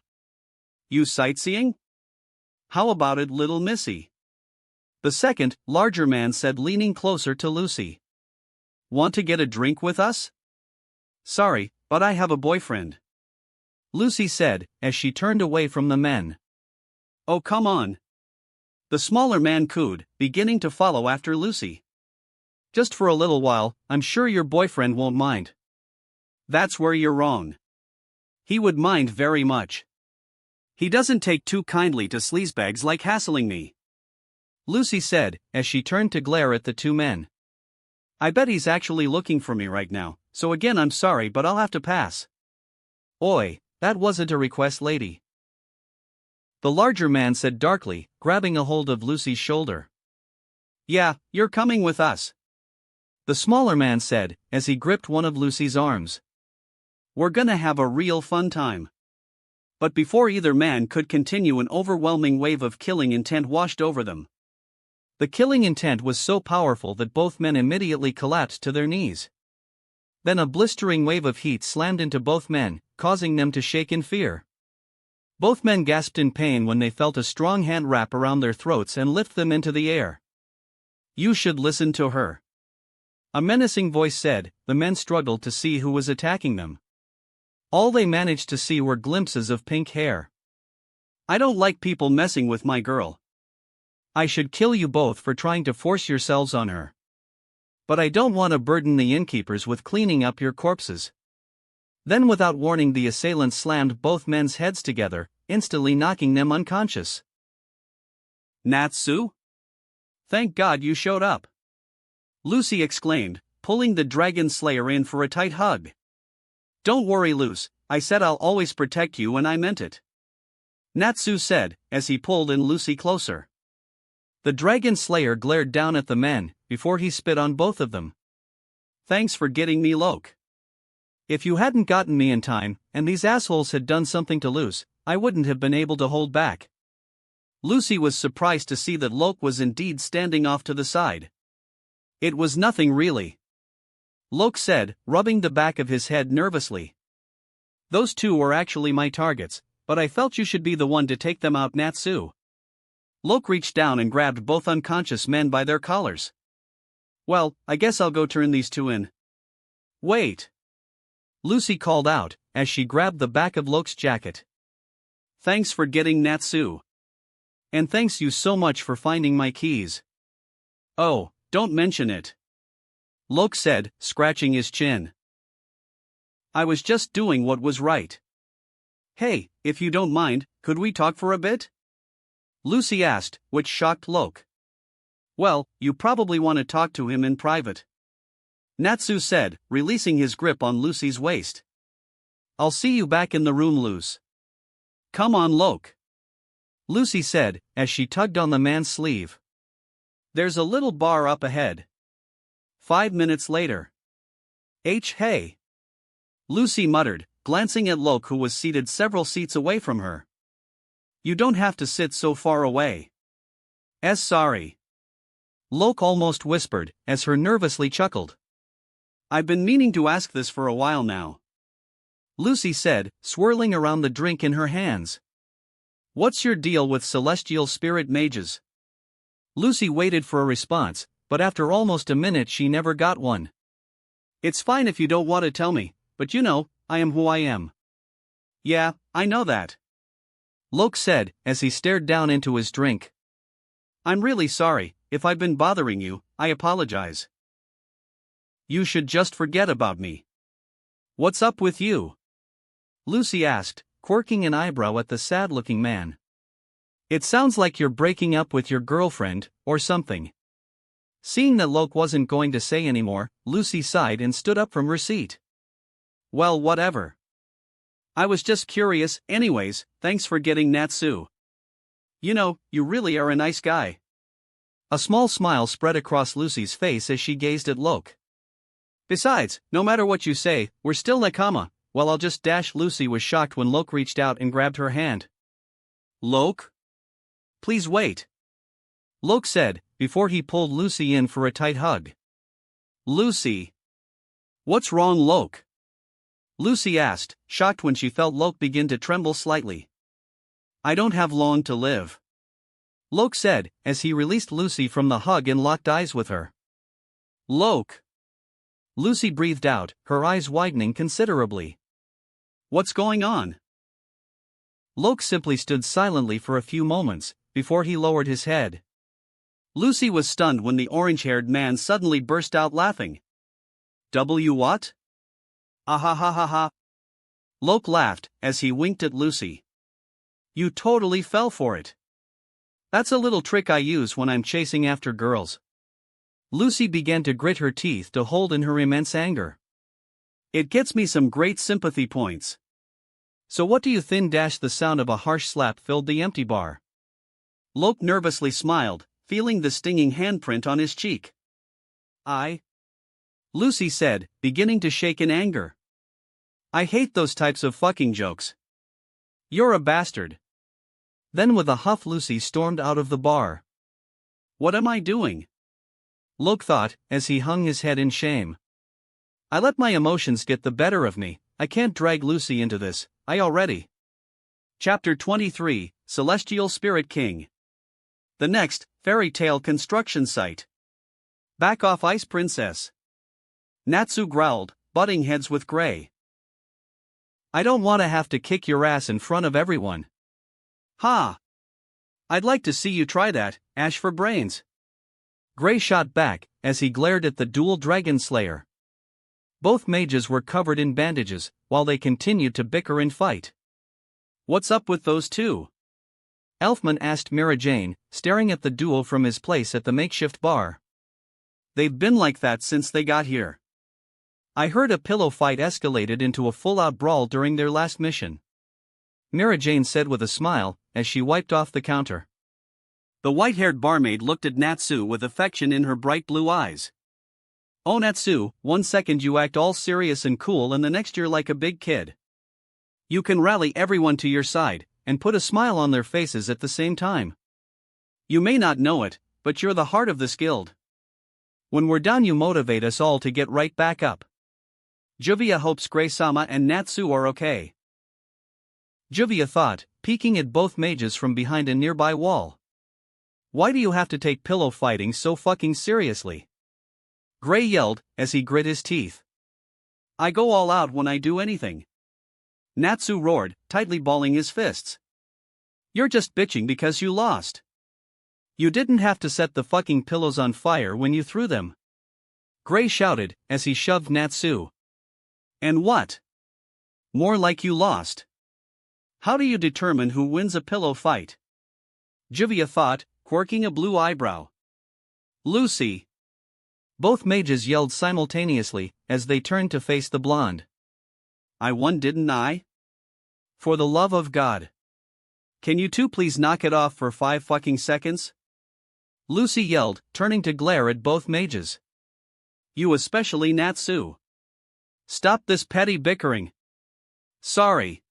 You sightseeing? How about it, little missy? The second, larger man said, leaning closer to Lucy. Want to get a drink with us? Sorry, but I have a boyfriend. Lucy said, as she turned away from the men. Oh, come on. The smaller man cooed, beginning to follow after Lucy. Just for a little while, I'm sure your boyfriend won't mind. That's where you're wrong. He would mind very much. He doesn't take too kindly to sleazebags like hassling me. Lucy said, as she turned to glare at the two men. I bet he's actually looking for me right now, so again I'm sorry but I'll have to pass. Oi, that wasn't a request, lady. The larger man said darkly, grabbing a hold of Lucy's shoulder. Yeah, you're coming with us. The smaller man said, as he gripped one of Lucy's arms. We're gonna have a real fun time. But before either man could continue, an overwhelming wave of killing intent washed over them. The killing intent was so powerful that both men immediately collapsed to their knees. Then a blistering wave of heat slammed into both men, causing them to shake in fear. Both men gasped in pain when they felt a strong hand wrap around their throats and lift them into the air. You should listen to her. A menacing voice said. The men struggled to see who was attacking them. All they managed to see were glimpses of pink hair. I don't like people messing with my girl. I should kill you both for trying to force yourselves on her. But I don't want to burden the innkeepers with cleaning up your corpses. Then without warning, the assailant slammed both men's heads together, instantly knocking them unconscious. Natsu? Thank God you showed up. Lucy exclaimed, pulling the dragon slayer in for a tight hug. Don't worry, Luce, I said I'll always protect you, and I meant it. Natsu said, as he pulled in Lucy closer. The dragon slayer glared down at the men, before he spit on both of them. Thanks for getting me, Loke. If you hadn't gotten me in time, and these assholes had done something to Luce, I wouldn't have been able to hold back. Lucy was surprised to see that Loke was indeed standing off to the side. It was nothing really. Loke said, rubbing the back of his head nervously. Those two were actually my targets, but I felt you should be the one to take them out, Natsu. Loke reached down and grabbed both unconscious men by their collars. Well, I guess I'll go turn these two in. Wait. Lucy called out, as she grabbed the back of Loke's jacket. Thanks for getting Natsu. And thanks you so much for finding my keys. Oh, don't mention it. Loke said, scratching his chin. I was just doing what was right. Hey, if you don't mind, could we talk for a bit? Lucy asked, which shocked Loke. Well, you probably want to talk to him in private. Natsu said, releasing his grip on Lucy's waist. I'll see you back in the room, Luce. Come on, Loke. Lucy said, as she tugged on the man's sleeve. There's a little bar up ahead. 5 minutes later. Hey. Lucy muttered, glancing at Loke, who was seated several seats away from her. You don't have to sit so far away. Sorry. Loke almost whispered, as her nervously chuckled. I've been meaning to ask this for a while now. Lucy said, swirling around the drink in her hands. What's your deal with celestial spirit mages? Lucy waited for a response, but after almost a minute she never got one. It's fine if you don't want to tell me, but you know, I am who I am. Yeah, I know that. Loke said, as he stared down into his drink. I'm really sorry, if I've been bothering you, I apologize. You should just forget about me. What's up with you? Lucy asked, quirking an eyebrow at the sad-looking man. It sounds like you're breaking up with your girlfriend, or something. Seeing that Loke wasn't going to say anymore, Lucy sighed and stood up from her seat. Well, whatever. I was just curious, anyways. Thanks for getting Natsu. You know, you really are a nice guy. A small smile spread across Lucy's face as she gazed at Loke. Besides, no matter what you say, we're still nakama. Well, I'll just dash. Lucy was shocked when Loke reached out and grabbed her hand. Loke? Please wait. Loke said, before he pulled Lucy in for a tight hug. Lucy. What's wrong, Loke? Lucy asked, shocked when she felt Loke begin to tremble slightly. I don't have long to live. Loke said, as he released Lucy from the hug and locked eyes with her. Loke. Lucy breathed out, her eyes widening considerably. What's going on? Loke simply stood silently for a few moments, before he lowered his head. Lucy was stunned when the orange-haired man suddenly burst out laughing. What? Ah ha ha ha ha. Loke laughed, as he winked at Lucy. You totally fell for it. That's a little trick I use when I'm chasing after girls. Lucy began to grit her teeth to hold in her immense anger. It gets me some great sympathy points. So what do you think? The sound of a harsh slap filled the empty bar. Lok nervously smiled, feeling the stinging handprint on his cheek. Lucy said, beginning to shake in anger. I hate those types of fucking jokes. You're a bastard. Then with a huff Lucy stormed out of the bar. What am I doing? Lok thought, as he hung his head in shame. I let my emotions get the better of me. I can't drag Lucy into this, I already. Chapter 23, Celestial Spirit King. The next, fairy tale construction site. Back off, Ice Princess. Natsu growled, butting heads with Gray. I don't want to have to kick your ass in front of everyone. Ha! I'd like to see you try that, Ash for brains. Gray shot back, as he glared at the dual dragon slayer. Both mages were covered in bandages, while they continued to bicker and fight. What's up with those two? Elfman asked Mira Jane, staring at the duel from his place at the makeshift bar. They've been like that since they got here. I heard a pillow fight escalated into a full-out brawl during their last mission. Mira Jane said with a smile, as she wiped off the counter. The white-haired barmaid looked at Natsu with affection in her bright blue eyes. Oh Natsu, 1 second you act all serious and cool and the next you're like a big kid. You can rally everyone to your side, and put a smile on their faces at the same time. You may not know it, but you're the heart of this guild. When we're down you motivate us all to get right back up. Juvia hopes Gray-sama and Natsu are okay. Juvia thought, peeking at both mages from behind a nearby wall. Why do you have to take pillow fighting so fucking seriously? Gray yelled, as he grit his teeth. I go all out when I do anything. Natsu roared, tightly balling his fists. You're just bitching because you lost. You didn't have to set the fucking pillows on fire when you threw them. Gray shouted, as he shoved Natsu. And what? More like you lost. How do you determine who wins a pillow fight? Juvia thought, quirking a blue eyebrow. Lucy. Both mages yelled simultaneously, as they turned to face the blonde. I won, didn't I? For the love of God. Can you two please knock it off for 5 fucking seconds? Lucy yelled, turning to glare at both mages. You especially Natsu. Stop this petty bickering. Sorry.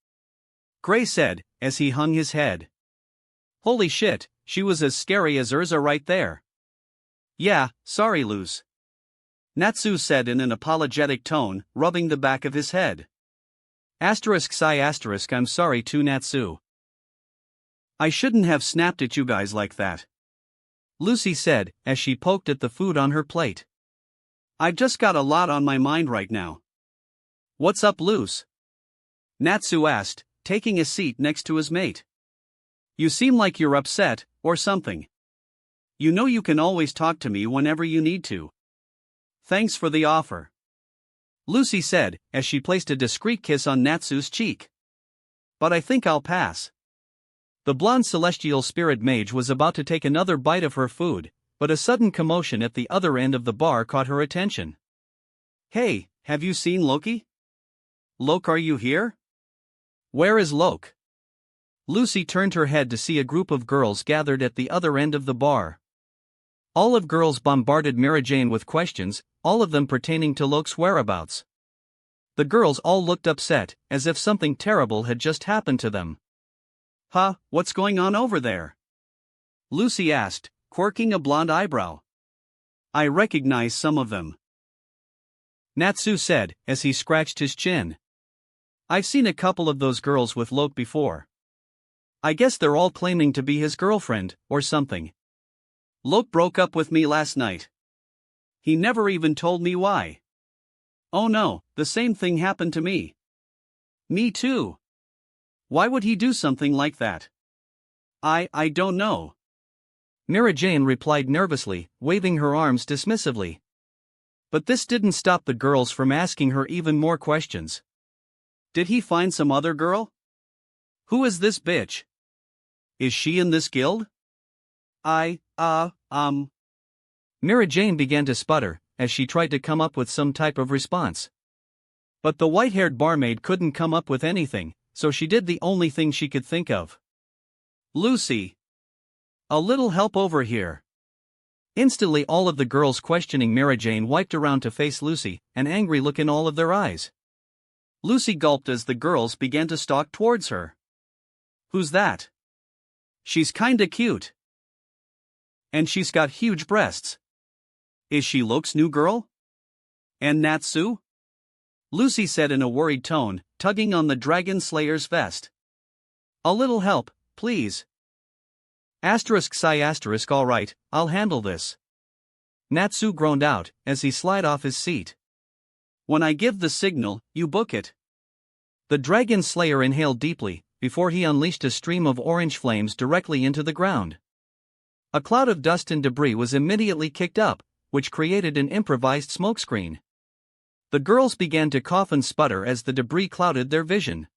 Gray said, as he hung his head. Holy shit, she was as scary as Urza right there. Yeah, sorry Luz. Natsu said in an apologetic tone, rubbing the back of his head. I'm sorry too Natsu. I shouldn't have snapped at you guys like that. Lucy said, as she poked at the food on her plate. I've just got a lot on my mind right now. What's up, Luz? Natsu asked, taking a seat next to his mate. You seem like you're upset, or something. You know you can always talk to me whenever you need to. Thanks for the offer. Lucy said, as she placed a discreet kiss on Natsu's cheek. But I think I'll pass. The blonde celestial spirit mage was about to take another bite of her food, but a sudden commotion at the other end of the bar caught her attention. Hey, have you seen Loki? Lok, are you here? Where is Lok? Lucy turned her head to see a group of girls gathered at the other end of the bar. Olive girls bombarded Mira Jane with questions, all of them pertaining to Lok's whereabouts. The girls all looked upset, as if something terrible had just happened to them. Huh, what's going on over there? Lucy asked, quirking a blonde eyebrow. I recognize some of them. Natsu said, as he scratched his chin. I've seen a couple of those girls with Lok before. I guess they're all claiming to be his girlfriend, or something. Lok broke up with me last night. He never even told me why. Oh no, the same thing happened to me. Me too. Why would he do something like that? I don't know. Mira Jane replied nervously, waving her arms dismissively. But this didn't stop the girls from asking her even more questions. Did he find some other girl? Who is this bitch? Is she in this guild? Mira Jane began to sputter, as she tried to come up with some type of response. But the white-haired barmaid couldn't come up with anything, so she did the only thing she could think of. Lucy! A little help over here. Instantly all of the girls questioning Mara Jane wiped around to face Lucy, an angry look in all of their eyes. Lucy gulped as the girls began to stalk towards her. Who's that? She's kinda cute. And she's got huge breasts. Is she Loke's new girl? And Natsu? Lucy said in a worried tone, tugging on the dragon slayer's vest. A little help, please. **** alright, I'll handle this. Natsu groaned out, as he slid off his seat. When I give the signal, you book it. The dragon slayer inhaled deeply, before he unleashed a stream of orange flames directly into the ground. A cloud of dust and debris was immediately kicked up, which created an improvised smokescreen. The girls began to cough and sputter as the debris clouded their vision.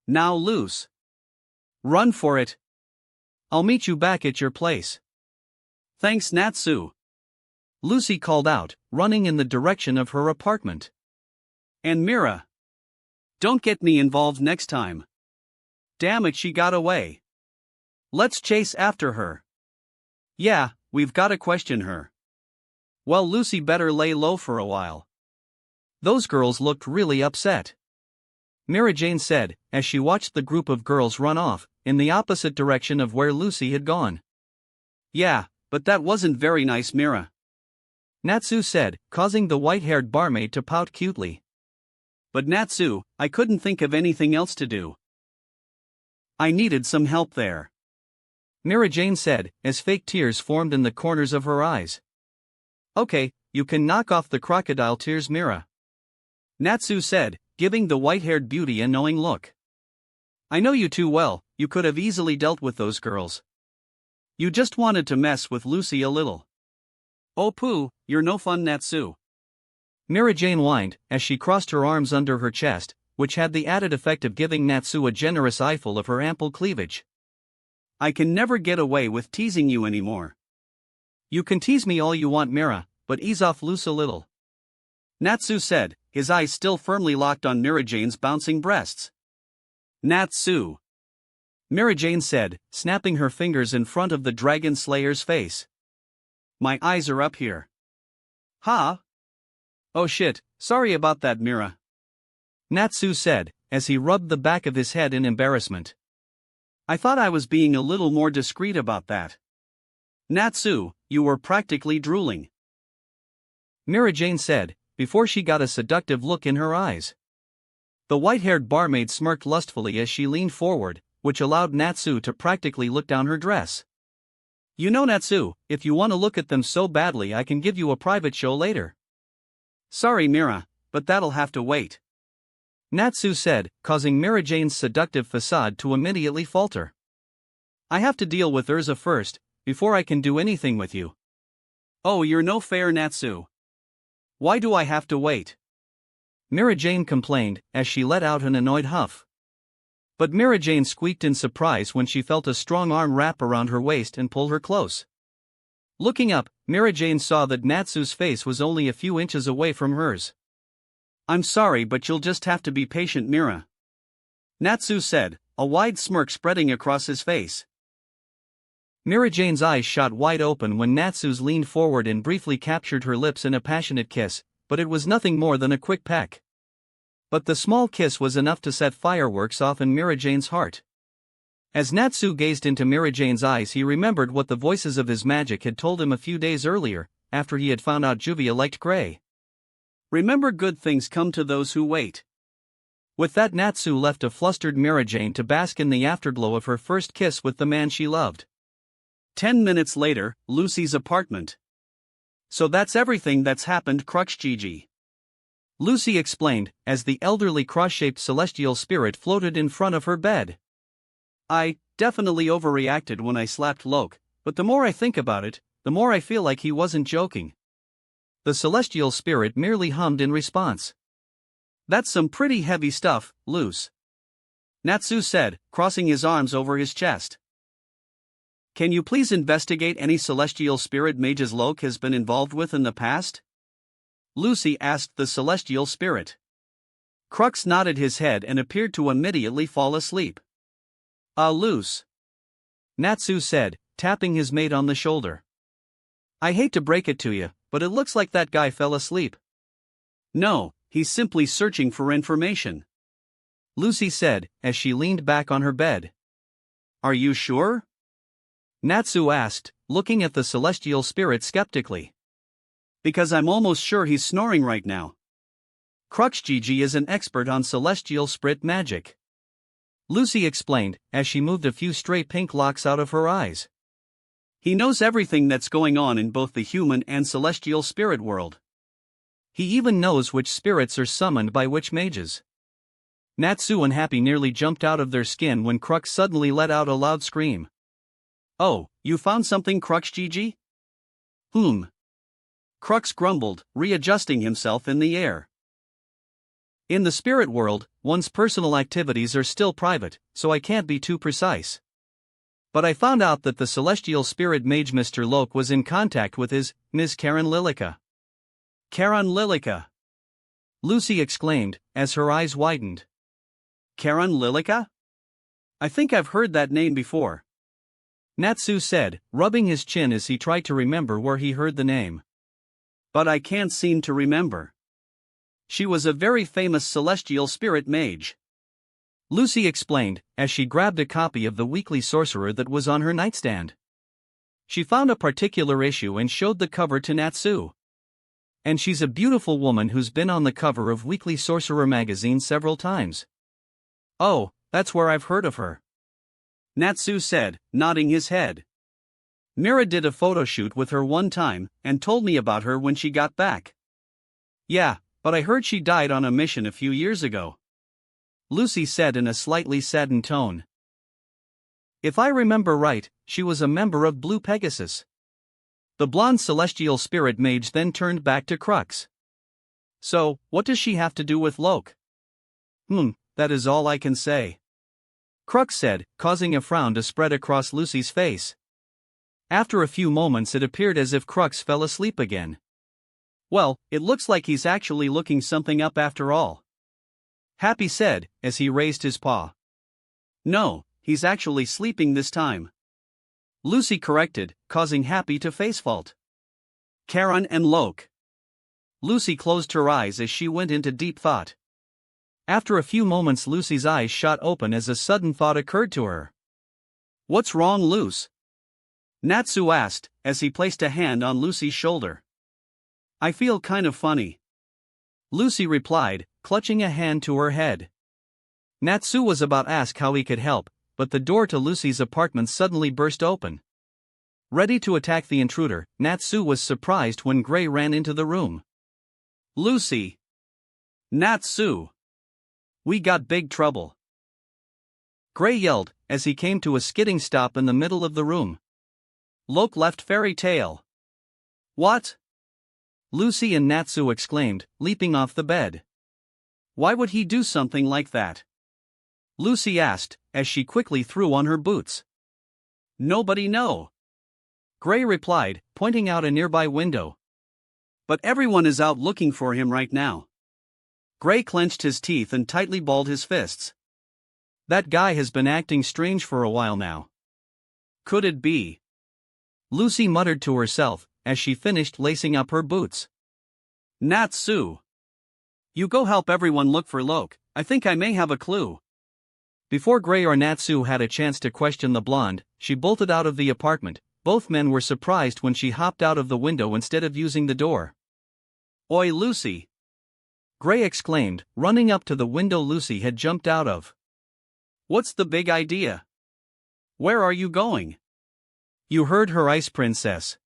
Now loose. Run for it. I'll meet you back at your place. Thanks, Natsu. Lucy called out, running in the direction of her apartment. And Mira. Don't get me involved next time. Damn it, she got away. Let's chase after her. Yeah, we've gotta question her. Well, Lucy better lay low for a while. Those girls looked really upset. Mara Jane said, as she watched the group of girls run off, in the opposite direction of where Lucy had gone. Yeah, but that wasn't very nice, Mira. Natsu said, causing the white-haired barmaid to pout cutely. But Natsu, I couldn't think of anything else to do. I needed some help there. Mara Jane said, as fake tears formed in the corners of her eyes. Okay, you can knock off the crocodile tears, Mira. Natsu said, giving the white-haired beauty a knowing look. I know you too well, you could have easily dealt with those girls. You just wanted to mess with Lucy a little. Oh pooh, you're no fun, Natsu. Mara Jane whined, as she crossed her arms under her chest, which had the added effect of giving Natsu a generous eyeful of her ample cleavage. I can never get away with teasing you anymore. You can tease me all you want, Mira, but ease off loose a little. Natsu said, his eyes still firmly locked on Mara Jane's bouncing breasts. Natsu. Mara Jane said, snapping her fingers in front of the dragon slayer's face. My eyes are up here. Huh? Oh shit, sorry about that, Mira. Natsu said, as he rubbed the back of his head in embarrassment. I thought I was being a little more discreet about that. Natsu, you were practically drooling. Mara Jane said, before she got a seductive look in her eyes. The white-haired barmaid smirked lustfully as she leaned forward, which allowed Natsu to practically look down her dress. You know, Natsu, if you want to look at them so badly, I can give you a private show later. Sorry, Mira, but that'll have to wait. Natsu said, causing Mara Jane's seductive facade to immediately falter. I have to deal with Urza first, before I can do anything with you. Oh, you're no fair, Natsu. Why do I have to wait? Mara Jane complained, as she let out an annoyed huff. But Mara Jane squeaked in surprise when she felt a strong arm wrap around her waist and pull her close. Looking up, Mara Jane saw that Natsu's face was only a few inches away from hers. I'm sorry, but you'll just have to be patient, Mira. Natsu said, a wide smirk spreading across his face. Mara Jane's eyes shot wide open when Natsu's leaned forward and briefly captured her lips in a passionate kiss, but it was nothing more than a quick peck. But the small kiss was enough to set fireworks off in Mara Jane's heart. As Natsu gazed into Mara Jane's eyes, he remembered what the voices of his magic had told him a few days earlier, after he had found out Juvia liked Gray. Remember, good things come to those who wait. With that, Natsu left a flustered Mara Jane to bask in the afterglow of her first kiss with the man she loved. 10 minutes later, Lucy's apartment. So that's everything that's happened, Crux Gigi. Lucy explained, as the elderly cross-shaped celestial spirit floated in front of her bed. I definitely overreacted when I slapped Loke, but the more I think about it, the more I feel like he wasn't joking. The celestial spirit merely hummed in response. That's some pretty heavy stuff, Luce. Natsu said, crossing his arms over his chest. Can you please investigate any celestial spirit mages Loke has been involved with in the past? Lucy asked the celestial spirit. Crux nodded his head and appeared to immediately fall asleep. Loose. Natsu said, tapping his mate on the shoulder. I hate to break it to you, but it looks like that guy fell asleep. No, he's simply searching for information, Lucy said, as she leaned back on her bed. Are you sure? Natsu asked, looking at the celestial spirit skeptically. Because I'm almost sure he's snoring right now. Crux Gigi is an expert on celestial spirit magic, Lucy explained, as she moved a few stray pink locks out of her eyes. He knows everything that's going on in both the human and celestial spirit world. He even knows which spirits are summoned by which mages. Natsu and Happy nearly jumped out of their skin when Crux suddenly let out a loud scream. Oh, you found something, Crux Gigi? Crux grumbled, readjusting himself in the air. In the spirit world, one's personal activities are still private, so I can't be too precise. But I found out that the celestial spirit mage Mr. Loke was in contact with his Ms. Karen Lilica. Karen Lilica! Lucy exclaimed, as her eyes widened. Karen Lilica? I think I've heard that name before, Natsu said, rubbing his chin as he tried to remember where he heard the name. But I can't seem to remember. She was a very famous celestial spirit mage, Lucy explained, as she grabbed a copy of the Weekly Sorcerer that was on her nightstand. She found a particular issue and showed the cover to Natsu. And she's a beautiful woman who's been on the cover of Weekly Sorcerer magazine several times. Oh, that's where I've heard of her, Natsu said, nodding his head. Mira did a photo shoot with her one time and told me about her when she got back. Yeah, but I heard she died on a mission a few years ago, Lucy said in a slightly saddened tone. If I remember right, she was a member of Blue Pegasus. The blonde celestial spirit mage then turned back to Crux. So, what does she have to do with Loke? That is all I can say, Crux said, causing a frown to spread across Lucy's face. After a few moments it appeared as if Crux fell asleep again. Well, it looks like he's actually looking something up after all, Happy said, as he raised his paw. No, he's actually sleeping this time, Lucy corrected, causing Happy to facefault. Karen and Loke. Lucy closed her eyes as she went into deep thought. After a few moments Lucy's eyes shot open as a sudden thought occurred to her. What's wrong, Luce? Natsu asked, as he placed a hand on Lucy's shoulder. I feel kind of funny, Lucy replied, clutching a hand to her head. Natsu was about to ask how he could help, but the door to Lucy's apartment suddenly burst open. Ready to attack the intruder, Natsu was surprised when Gray ran into the room. Lucy! Natsu! We got big trouble, Gray yelled, as he came to a skidding stop in the middle of the room. Loke left fairy tale. What? Lucy and Natsu exclaimed, leaping off the bed. Why would he do something like that? Lucy asked, as she quickly threw on her boots. Nobody know, Gray replied, pointing out a nearby window. But everyone is out looking for him right now. Gray clenched his teeth and tightly balled his fists. That guy has been acting strange for a while now. Could it be? Lucy muttered to herself, as she finished lacing up her boots. Natsu! You go help everyone look for Loke, I think I may have a clue. Before Gray or Natsu had a chance to question the blonde, she bolted out of the apartment. Both men were surprised when she hopped out of the window instead of using the door. Oi, Lucy! Gray exclaimed, running up to the window Lucy had jumped out of. What's the big idea? Where are you going? You heard her, Ice Princess,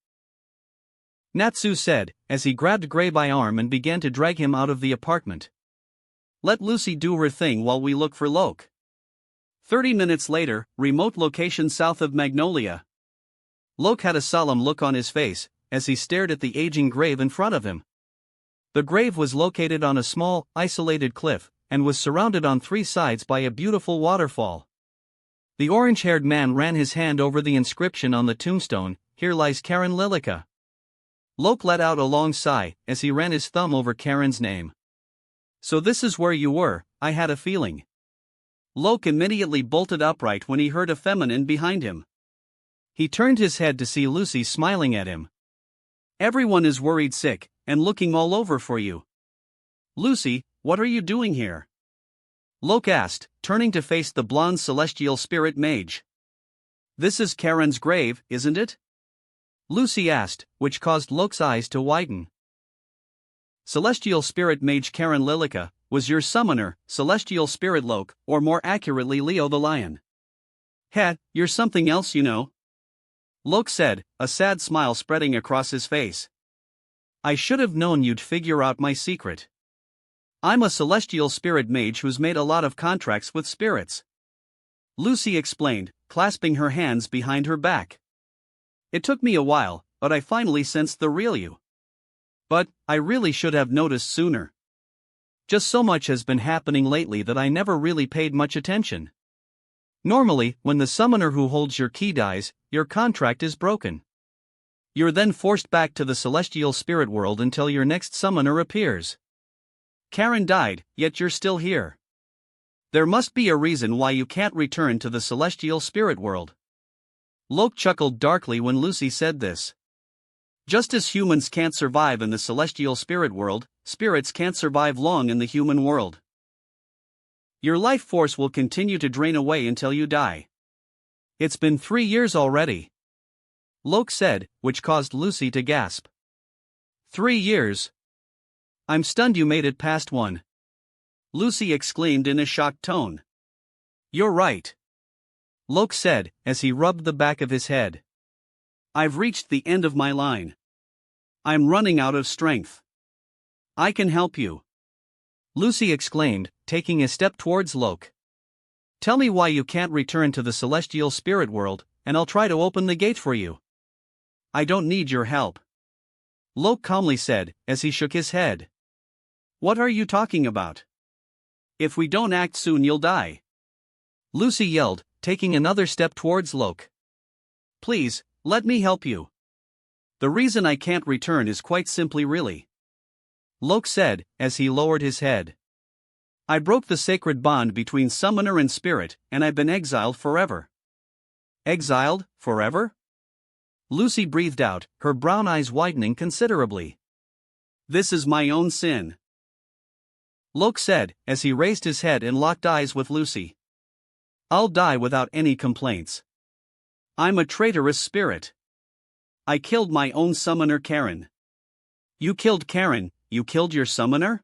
Natsu said, as he grabbed Gray by arm and began to drag him out of the apartment. Let Lucy do her thing while we look for Loke. 30 minutes later, remote location south of Magnolia. Loke had a solemn look on his face, as he stared at the aging grave in front of him. The grave was located on a small, isolated cliff, and was surrounded on three sides by a beautiful waterfall. The orange-haired man ran his hand over the inscription on the tombstone, Here lies Karen Lilica. Loke let out a long sigh, as he ran his thumb over Karen's name. So this is where you were, I had a feeling. Loke immediately bolted upright when he heard a feminine behind him. He turned his head to see Lucy smiling at him. Everyone is worried sick, and looking all over for you. Lucy, what are you doing here? Loke asked, turning to face the blonde celestial spirit mage. This is Karen's grave, isn't it? Lucy asked, which caused Loke's eyes to widen. Celestial spirit mage Karen Lilica was your summoner, celestial spirit Loke, or more accurately Leo the Lion. Heh, you're something else, you know. Loke said, a sad smile spreading across his face. I should have known you'd figure out my secret. I'm a celestial spirit mage who's made a lot of contracts with spirits. Lucy explained, clasping her hands behind her back. It took me a while, but I finally sensed the real you. But, I really should have noticed sooner. Just so much has been happening lately that I never really paid much attention. Normally, when the summoner who holds your key dies, your contract is broken. You're then forced back to the celestial spirit world until your next summoner appears. Karen died, yet you're still here. There must be a reason why you can't return to the celestial spirit world. Loke chuckled darkly when Lucy said this. Just as humans can't survive in the celestial spirit world, spirits can't survive long in the human world. Your life force will continue to drain away until you die. It's been 3 years already. Loke said, which caused Lucy to gasp. 3 years? I'm stunned you made it past one. Lucy exclaimed in a shocked tone. You're right. Loke said, as he rubbed the back of his head. I've reached the end of my line. I'm running out of strength. I can help you. Lucy exclaimed, taking a step towards Loke. Tell me why you can't return to the celestial spirit world, and I'll try to open the gate for you. I don't need your help. Loke calmly said, as he shook his head. What are you talking about? If we don't act soon you'll die. Lucy yelled, taking another step towards Loke. Please, let me help you. The reason I can't return is quite simply really. Loke said, as he lowered his head. I broke the sacred bond between summoner and spirit, and I've been exiled forever. Exiled, forever? Lucy breathed out, her brown eyes widening considerably. This is my own sin. Loke said, as he raised his head and locked eyes with Lucy. I'll die without any complaints. I'm a traitorous spirit. I killed my own summoner Karen. You killed Karen, you killed your summoner?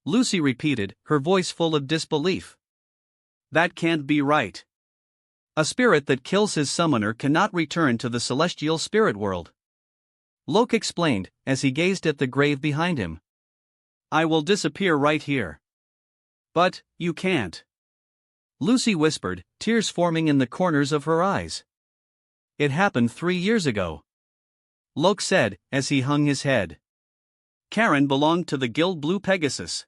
Lucy repeated, her voice full of disbelief. That can't be right. A spirit that kills his summoner cannot return to the celestial spirit world. Loke explained, as he gazed at the grave behind him. I will disappear right here. But, you can't. Lucy whispered, tears forming in the corners of her eyes. It happened 3 years ago. Loke said, as he hung his head. Karen belonged to the guild Blue Pegasus.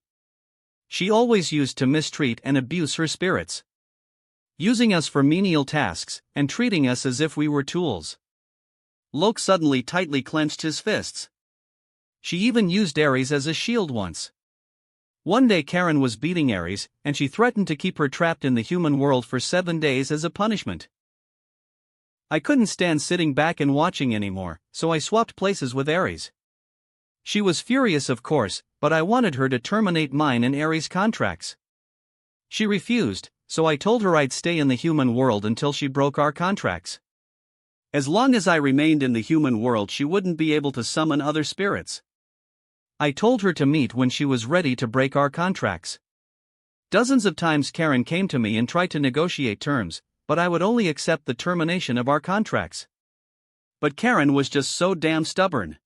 She always used to mistreat and abuse her spirits, using us for menial tasks, and treating us as if we were tools. Loke suddenly tightly clenched his fists. She even used Ares as a shield once. One day Karen was beating Ares, and she threatened to keep her trapped in the human world for 7 days as a punishment. I couldn't stand sitting back and watching anymore, so I swapped places with Ares. She was furious of course, but I wanted her to terminate mine and Ares' contracts. She refused, so I told her I'd stay in the human world until she broke our contracts. As long as I remained in the human world she wouldn't be able to summon other spirits. I told her to meet when she was ready to break our contracts. Dozens of times Karen came to me and tried to negotiate terms, but I would only accept the termination of our contracts. But Karen was just so damn stubborn.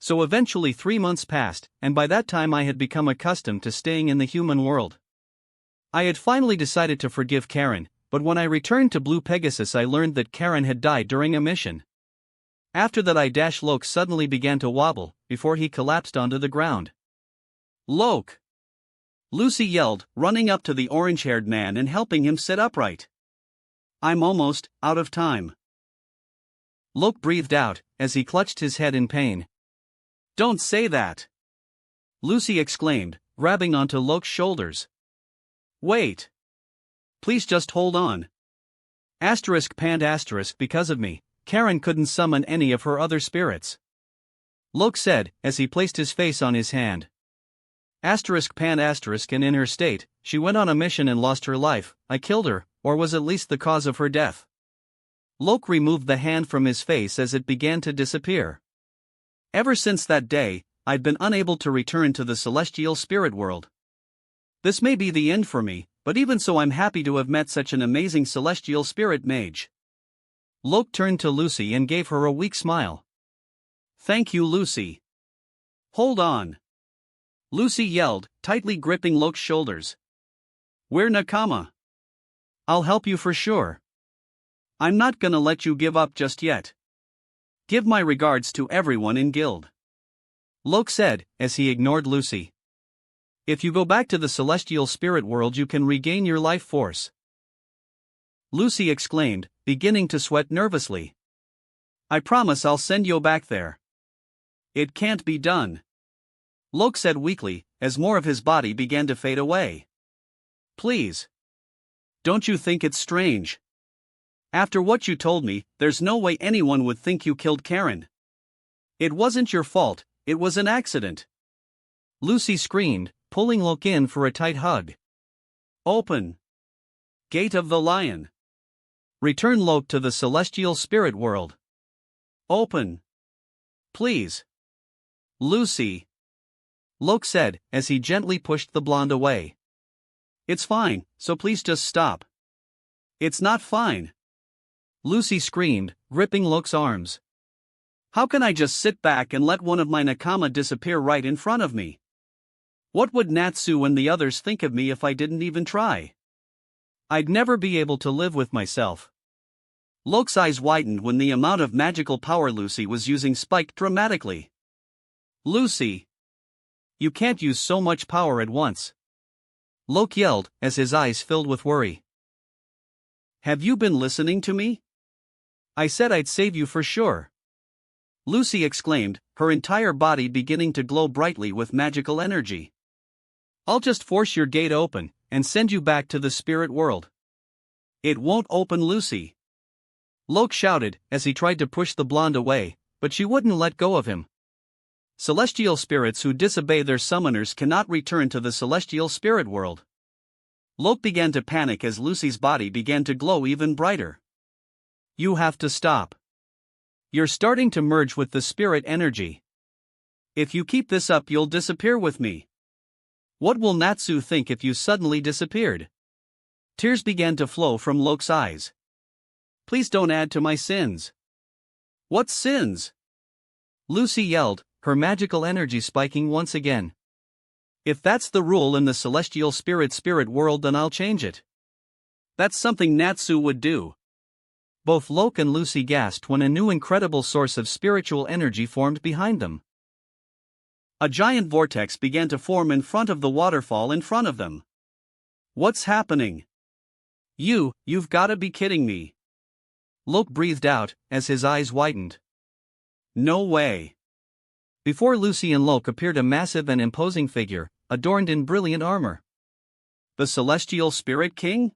So eventually 3 months passed, and by that time I had become accustomed to staying in the human world. I had finally decided to forgive Karen, but when I returned to Blue Pegasus I learned that Karen had died during a mission. After that Loke suddenly began to wobble, before he collapsed onto the ground. Loke! Lucy yelled, running up to the orange-haired man and helping him sit upright. I'm almost out of time. Loke breathed out, as he clutched his head in pain. Don't say that! Lucy exclaimed, grabbing onto Loke's shoulders. Wait. Please just hold on. Panned because of me, Karen couldn't summon any of her other spirits. Loke said, as he placed his face on his hand. Panned and in her state, she went on a mission and lost her life. I killed her, or was at least the cause of her death. Loke removed the hand from his face as it began to disappear. Ever since that day, I'd been unable to return to the celestial spirit world. This may be the end for me, but even so I'm happy to have met such an amazing celestial spirit mage. Loke turned to Lucy and gave her a weak smile. Thank you, Lucy. Hold on. Lucy yelled, tightly gripping Loke's shoulders. We're nakama. I'll help you for sure. I'm not gonna let you give up just yet. Give my regards to everyone in guild. Loke said, as he ignored Lucy. If you go back to the celestial spirit world you can regain your life force. Lucy exclaimed, beginning to sweat nervously. I promise I'll send you back there. It can't be done. Loke said weakly, as more of his body began to fade away. Please. Don't you think it's strange? After what you told me, there's no way anyone would think you killed Karen. It wasn't your fault, it was an accident. Lucy screamed, pulling Loke in for a tight hug. Open. Gate of the Lion. Return Loke to the celestial spirit world. Open. Please. Lucy. Loke said, as he gently pushed the blonde away. It's fine, so please just stop. It's not fine. Lucy screamed, gripping Loke's arms. How can I just sit back and let one of my nakama disappear right in front of me? What would Natsu and the others think of me if I didn't even try? I'd never be able to live with myself. Loke's eyes widened when the amount of magical power Lucy was using spiked dramatically. Lucy! You can't use so much power at once. Loke yelled, as his eyes filled with worry. Have you been listening to me? I said I'd save you for sure. Lucy exclaimed, her entire body beginning to glow brightly with magical energy. I'll just force your gate open, and send you back to the spirit world. It won't open, Lucy. Loke shouted, as he tried to push the blonde away, but she wouldn't let go of him. Celestial spirits who disobey their summoners cannot return to the celestial spirit world. Loke began to panic as Lucy's body began to glow even brighter. You have to stop. You're starting to merge with the spirit energy. If you keep this up you'll disappear with me. What will Natsu think if you suddenly disappeared? Tears began to flow from Loke's eyes. Please don't add to my sins. What sins? Lucy yelled, her magical energy spiking once again. If that's the rule in the celestial spirit world then I'll change it. That's something Natsu would do. Both Loke and Lucy gasped when a new incredible source of spiritual energy formed behind them. A giant vortex began to form in front of the waterfall in front of them. What's happening? You've gotta be kidding me. Loke breathed out, as his eyes widened. No way. Before Lucy and Loke appeared a massive and imposing figure, adorned in brilliant armor. The Celestial Spirit King?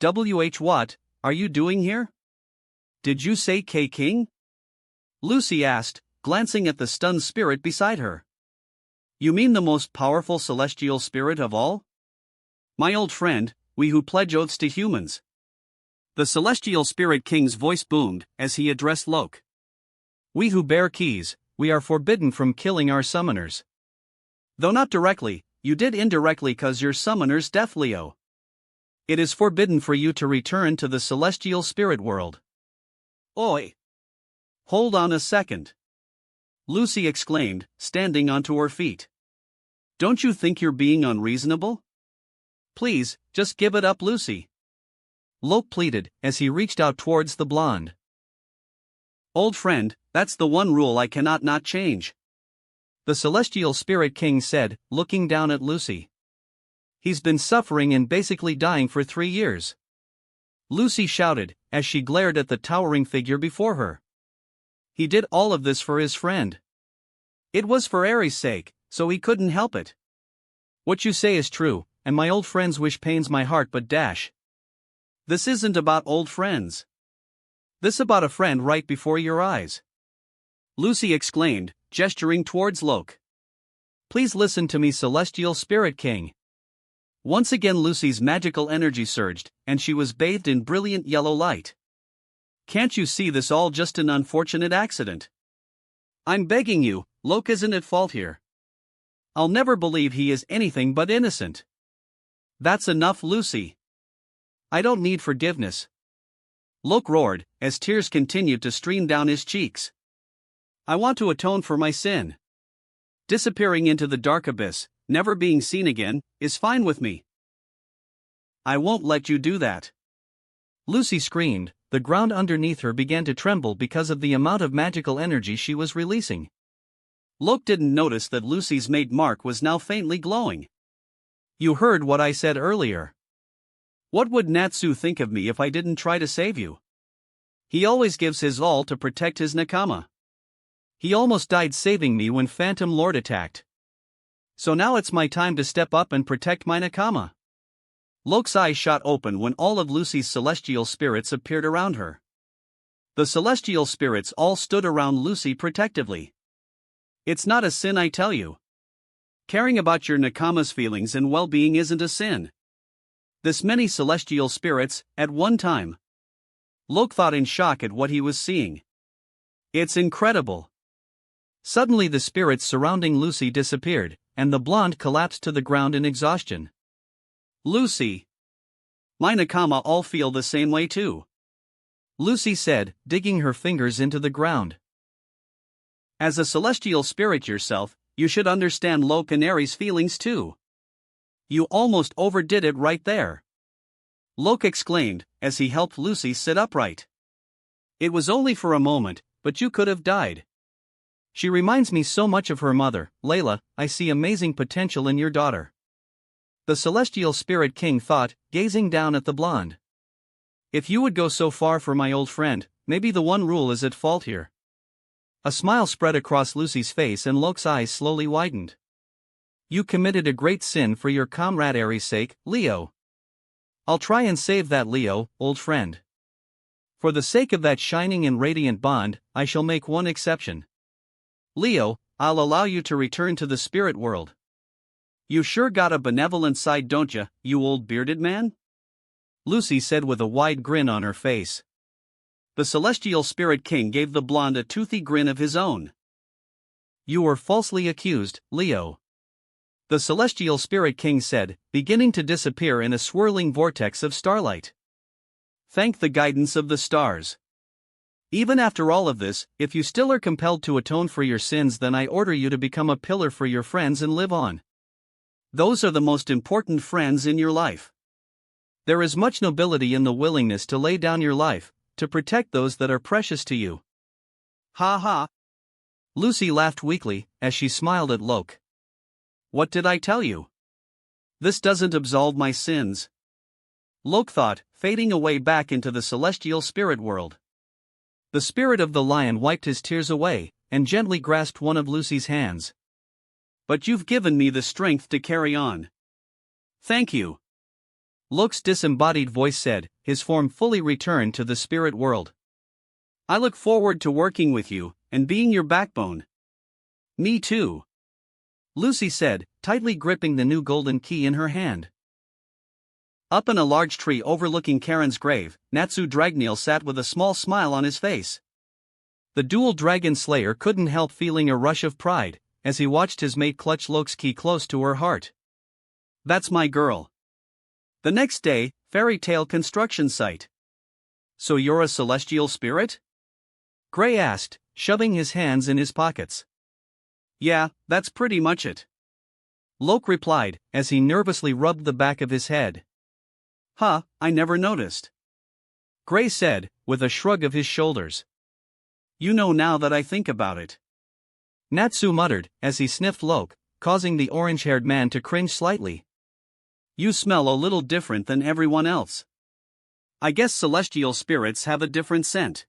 What are you doing here? Did you say K-King? Lucy asked, glancing at the stunned spirit beside her. You mean the most powerful celestial spirit of all? My old friend, we who pledge oaths to humans. The Celestial Spirit King's voice boomed as he addressed Loke. We who bear keys, we are forbidden from killing our summoners. Though not directly, you did indirectly cause your summoners death, Leo. It is forbidden for you to return to the celestial spirit world. Oi! Hold on a second. Lucy exclaimed, standing onto her feet. Don't you think you're being unreasonable? Please, just give it up, Lucy. Loke pleaded, as he reached out towards the blonde. Old friend, that's the one rule I cannot not change. The Celestial Spirit King said, looking down at Lucy. He's been suffering and basically dying for 3 years. Lucy shouted, as she glared at the towering figure before her. He did all of this for his friend. It was for Aries' sake, so he couldn't help it. What you say is true, and my old friend's wish pains my heart but dash. This isn't about old friends. This about a friend right before your eyes. Lucy exclaimed, gesturing towards Loke. Please listen to me, Celestial Spirit King. Once again Lucy's magical energy surged, and she was bathed in brilliant yellow light. Can't you see this all just an unfortunate accident? I'm begging you, Loke isn't at fault here. I'll never believe he is anything but innocent. That's enough, Lucy. I don't need forgiveness. Loke roared, as tears continued to stream down his cheeks. I want to atone for my sin. Disappearing into the dark abyss, never being seen again, is fine with me. I won't let you do that. Lucy screamed. The ground underneath her began to tremble because of the amount of magical energy she was releasing. Loke didn't notice that Lucy's mate Mark was now faintly glowing. You heard what I said earlier. What would Natsu think of me if I didn't try to save you? He always gives his all to protect his nakama. He almost died saving me when Phantom Lord attacked. So now it's my time to step up and protect my nakama. Loke's eyes shot open when all of Lucy's celestial spirits appeared around her. The celestial spirits all stood around Lucy protectively. It's not a sin, I tell you. Caring about your nakama's feelings and well-being isn't a sin. This many celestial spirits, at one time. Loke thought in shock at what he was seeing. It's incredible. Suddenly the spirits surrounding Lucy disappeared, and the blonde collapsed to the ground in exhaustion. Lucy. My nakama all feel the same way too. Lucy said, digging her fingers into the ground. As a celestial spirit yourself, you should understand Loke and Aries' feelings too. You almost overdid it right there. Loke exclaimed, as he helped Lucy sit upright. It was only for a moment, but you could have died. She reminds me so much of her mother, Layla. I see amazing potential in your daughter. The Celestial Spirit King thought, gazing down at the blonde. If you would go so far for my old friend, maybe the one rule is at fault here. A smile spread across Lucy's face and Loke's eyes slowly widened. You committed a great sin for your comrade Aries' sake, Leo. I'll try and save that Leo, old friend. For the sake of that shining and radiant bond, I shall make one exception. Leo, I'll allow you to return to the spirit world. You sure got a benevolent side, don't ya, you old bearded man? Lucy said with a wide grin on her face. The Celestial Spirit King gave the blonde a toothy grin of his own. You were falsely accused, Leo. The Celestial Spirit King said, beginning to disappear in a swirling vortex of starlight. Thank the guidance of the stars. Even after all of this, if you still are compelled to atone for your sins, then I order you to become a pillar for your friends and live on. Those are the most important friends in your life. There is much nobility in the willingness to lay down your life, to protect those that are precious to you. Ha ha. Lucy laughed weakly, as she smiled at Loke. What did I tell you? This doesn't absolve my sins. Loke thought, fading away back into the celestial spirit world. The spirit of the lion wiped his tears away, and gently grasped one of Lucy's hands. But you've given me the strength to carry on. Thank you. Loke's disembodied voice said, his form fully returned to the spirit world. I look forward to working with you, and being your backbone. Me too. Lucy said, tightly gripping the new golden key in her hand. Up in a large tree overlooking Karen's grave, Natsu Dragneel sat with a small smile on his face. The dual dragon slayer couldn't help feeling a rush of pride, as he watched his mate clutch Loke's key close to her heart. That's my girl. The next day, fairy tale construction site. So you're a celestial spirit? Gray asked, shoving his hands in his pockets. Yeah, that's pretty much it. Loke replied, as he nervously rubbed the back of his head. Huh, I never noticed. Gray said, with a shrug of his shoulders. You know now that I think about it. Natsu muttered, as he sniffed Loke, causing the orange-haired man to cringe slightly. You smell a little different than everyone else. I guess celestial spirits have a different scent.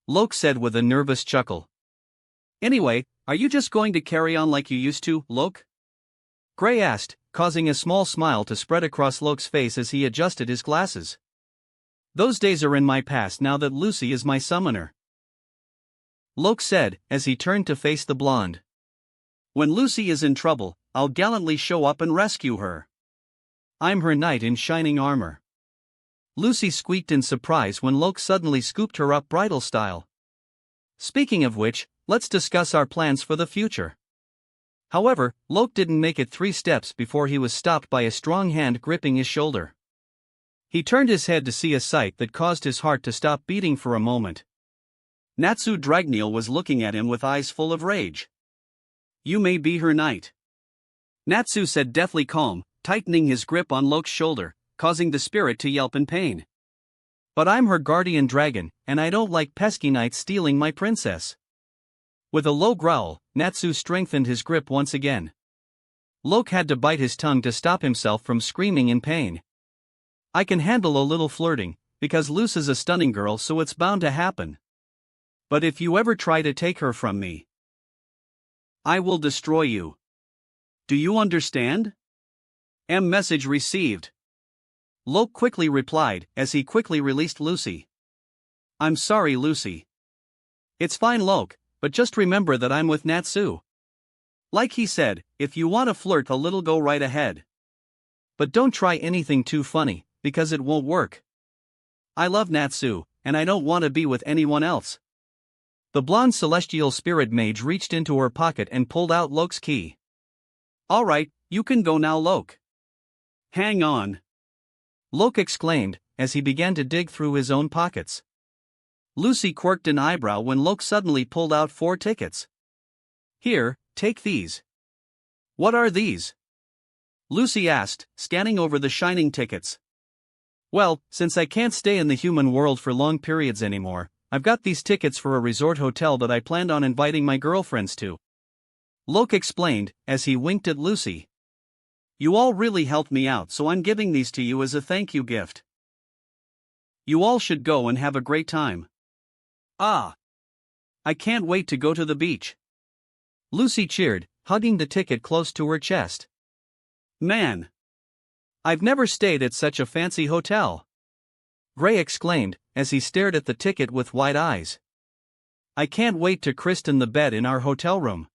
Loke said with a nervous chuckle. Anyway, are you just going to carry on like you used to, Loke? Gray asked, causing a small smile to spread across Loke's face as he adjusted his glasses. Those days are in my past now that Lucy is my summoner, Loke said, as he turned to face the blonde. When Lucy is in trouble, I'll gallantly show up and rescue her. I'm her knight in shining armor. Lucy squeaked in surprise when Loke suddenly scooped her up bridal style. Speaking of which, let's discuss our plans for the future. However, Loke didn't make it 3 steps before he was stopped by a strong hand gripping his shoulder. He turned his head to see a sight that caused his heart to stop beating for a moment. Natsu Dragneel was looking at him with eyes full of rage. You may be her knight, Natsu said, deathly calm, tightening his grip on Loke's shoulder, causing the spirit to yelp in pain. But I'm her guardian dragon, and I don't like pesky knights stealing my princess. With a low growl, Natsu strengthened his grip once again. Loke had to bite his tongue to stop himself from screaming in pain. I can handle a little flirting, because Lucy's a stunning girl, so it's bound to happen. But if you ever try to take her from me, I will destroy you. Do you understand? Message received. Loke quickly replied, as he quickly released Lucy. I'm sorry, Lucy. It's fine, Loke, but just remember that I'm with Natsu. Like he said, if you want to flirt a little, go right ahead. But don't try anything too funny, because it won't work. I love Natsu, and I don't want to be with anyone else. The blonde celestial spirit mage reached into her pocket and pulled out Loke's key. Alright, you can go now, Loke. Hang on, Loke exclaimed, as he began to dig through his own pockets. Lucy quirked an eyebrow when Loke suddenly pulled out 4 tickets. Here, take these. What are these? Lucy asked, scanning over the shining tickets. Well, since I can't stay in the human world for long periods anymore, I've got these tickets for a resort hotel that I planned on inviting my girlfriends to, Loke explained, as he winked at Lucy. You all really helped me out, so I'm giving these to you as a thank you gift. You all should go and have a great time. Ah! I can't wait to go to the beach, Lucy cheered, hugging the ticket close to her chest. Man! I've never stayed at such a fancy hotel, Gray exclaimed, as he stared at the ticket with wide eyes. I can't wait to christen the bed in our hotel room,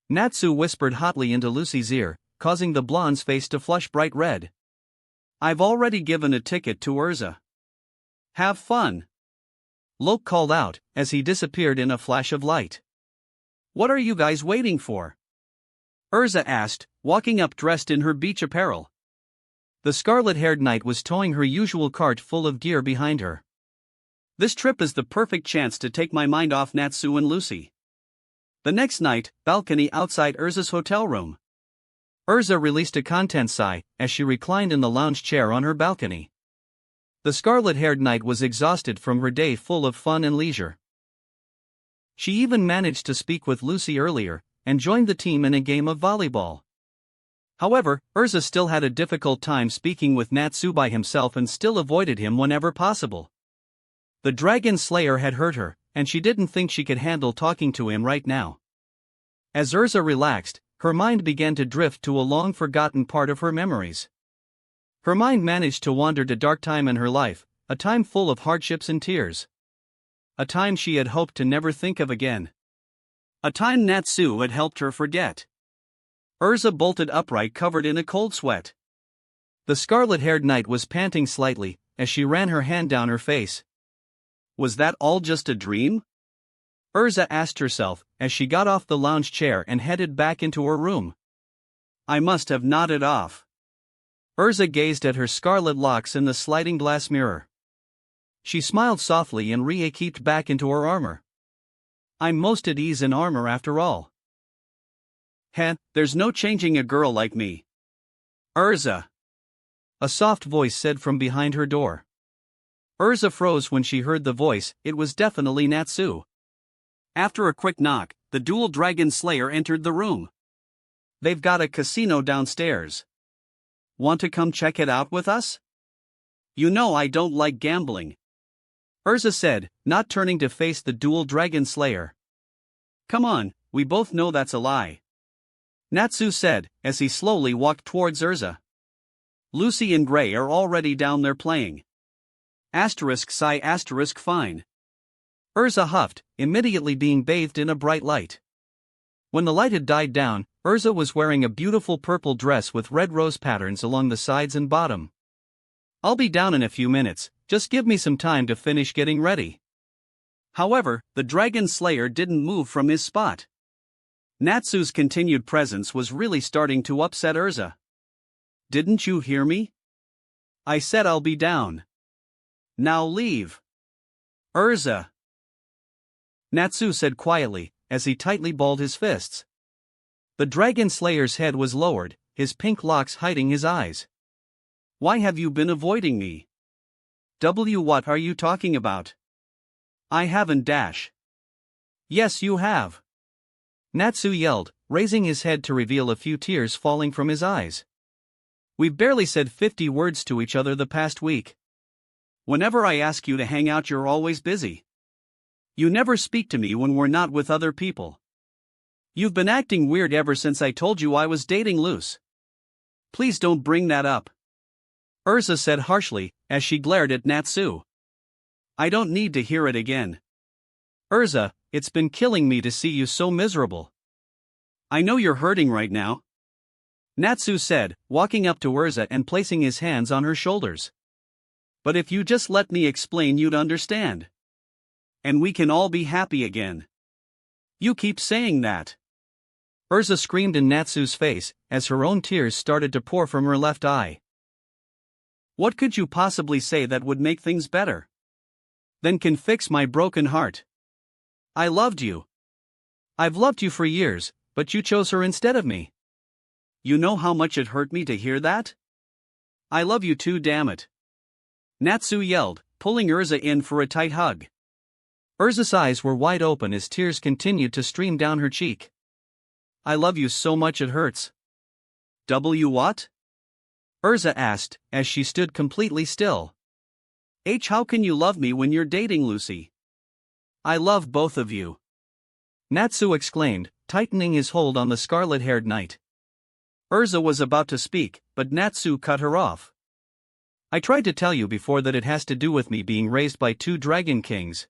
Natsu whispered hotly into Lucy's ear, causing the blonde's face to flush bright red. I've already given a ticket to Urza. Have fun, Loke called out, as he disappeared in a flash of light. What are you guys waiting for? Urza asked, walking up dressed in her beach apparel. The scarlet-haired knight was towing her usual cart full of gear behind her. This trip is the perfect chance to take my mind off Natsu and Lucy. The next night, balcony outside Urza's hotel room. Urza released a content sigh as she reclined in the lounge chair on her balcony. The scarlet-haired knight was exhausted from her day full of fun and leisure. She even managed to speak with Lucy earlier, and joined the team in a game of volleyball. However, Urza still had a difficult time speaking with Natsu by himself and still avoided him whenever possible. The Dragon Slayer had hurt her, and she didn't think she could handle talking to him right now. As Urza relaxed, her mind began to drift to a long-forgotten part of her memories. Her mind managed to wander to dark time in her life, a time full of hardships and tears. A time she had hoped to never think of again. A time Natsu had helped her forget. Urza bolted upright, covered in a cold sweat. The scarlet-haired knight was panting slightly, as she ran her hand down her face. Was that all just a dream? Urza asked herself, as she got off the lounge chair and headed back into her room. I must have nodded off. Urza gazed at her scarlet locks in the sliding glass mirror. She smiled softly and re-equipped back into her armor. I'm most at ease in armor after all. Heh, there's no changing a girl like me. Urza! A soft voice said from behind her door. Urza froze when she heard the voice. It was definitely Natsu. After a quick knock, the dual dragon slayer entered the room. They've got a casino downstairs. Want to come check it out with us? You know I don't like gambling, Urza said, not turning to face the dual dragon slayer. Come on, we both know that's a lie. Natsu said, as he slowly walked towards Urza. Lucy and Gray are already down there playing. Fine. Urza huffed, immediately being bathed in a bright light. When the light had died down, Urza was wearing a beautiful purple dress with red rose patterns along the sides and bottom. I'll be down in a few minutes, just give me some time to finish getting ready. However, the dragon slayer didn't move from his spot. Natsu's continued presence was really starting to upset Urza. Didn't you hear me? I said I'll be down. Now leave. Urza. Natsu said quietly, as he tightly balled his fists. The dragon slayer's head was lowered, his pink locks hiding his eyes. Why have you been avoiding me? What are you talking about? I haven't. Yes, you have. Natsu yelled, raising his head to reveal a few tears falling from his eyes. We've barely said 50 words to each other the past week. Whenever I ask you to hang out, you're always busy. You never speak to me when we're not with other people. You've been acting weird ever since I told you I was dating Luce. Please don't bring that up. Urza said harshly, as she glared at Natsu. I don't need to hear it again. Urza, it's been killing me to see you so miserable. I know you're hurting right now. Natsu said, walking up to Urza and placing his hands on her shoulders. But if you just let me explain, you'd understand. And we can all be happy again. You keep saying that. Urza screamed in Natsu's face, as her own tears started to pour from her left eye. What could you possibly say that would make things better? Then can fix my broken heart. I loved you. I've loved you for years, but you chose her instead of me. You know how much it hurt me to hear that? I love you too, damn it. Natsu yelled, pulling Urza in for a tight hug. Urza's eyes were wide open as tears continued to stream down her cheek. I love you so much it hurts. What? Urza asked, as she stood completely still. How can you love me when you're dating Lucy? I love both of you. Natsu exclaimed, tightening his hold on the scarlet-haired knight. Urza was about to speak, but Natsu cut her off. I tried to tell you before that it has to do with me being raised by 2 dragon kings.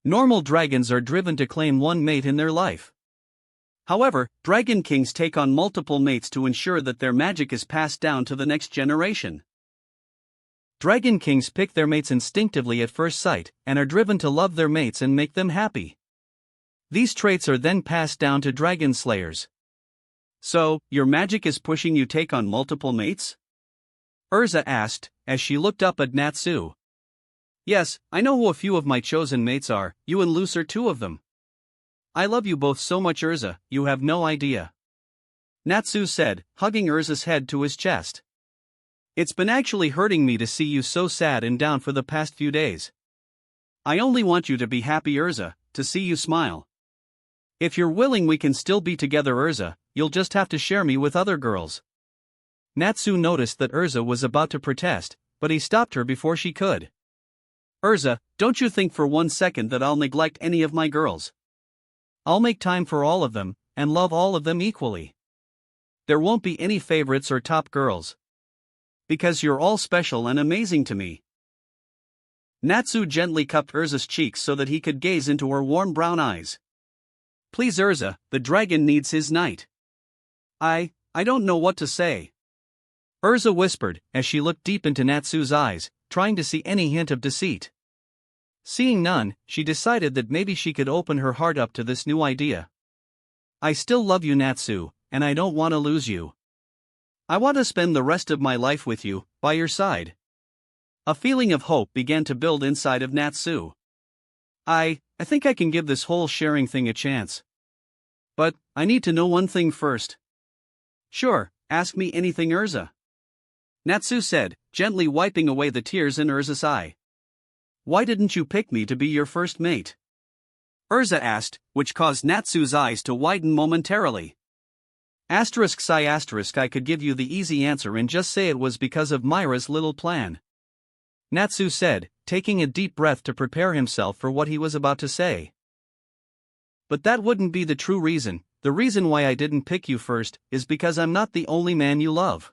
Normal dragons are driven to claim one mate in their life. However, dragon kings take on multiple mates to ensure that their magic is passed down to the next generation. Dragon kings pick their mates instinctively at first sight, and are driven to love their mates and make them happy. These traits are then passed down to dragon slayers. So, your magic is pushing you take on multiple mates? Urza asked, as she looked up at Natsu. Yes, I know who a few of my chosen mates are, you and Luce are 2 of them. I love you both so much, Urza, you have no idea. Natsu said, hugging Urza's head to his chest. It's been actually hurting me to see you so sad and down for the past few days. I only want you to be happy, Urza, to see you smile. If you're willing, we can still be together, Urza, you'll just have to share me with other girls. Natsu noticed that Urza was about to protest, but he stopped her before she could. Urza, don't you think for one second that I'll neglect any of my girls. I'll make time for all of them, and love all of them equally. There won't be any favorites or top girls. Because you're all special and amazing to me. Natsu gently cupped Urza's cheeks so that he could gaze into her warm brown eyes. Please, Urza, the dragon needs his knight. I don't know what to say. Urza whispered, as she looked deep into Natsu's eyes, trying to see any hint of deceit. Seeing none, she decided that maybe she could open her heart up to this new idea. I still love you, Natsu, and I don't want to lose you. I want to spend the rest of my life with you, by your side. A feeling of hope began to build inside of Natsu. I think I can give this whole sharing thing a chance. But, I need to know one thing first. Sure, ask me anything, Urza. Natsu said, gently wiping away the tears in Urza's eye. Why didn't you pick me to be your first mate? Urza asked, which caused Natsu's eyes to widen momentarily. I could give you the easy answer and just say it was because of Myra's little plan. Natsu said, taking a deep breath to prepare himself for what he was about to say. But that wouldn't be the true reason, the reason why I didn't pick you first is because I'm not the only man you love.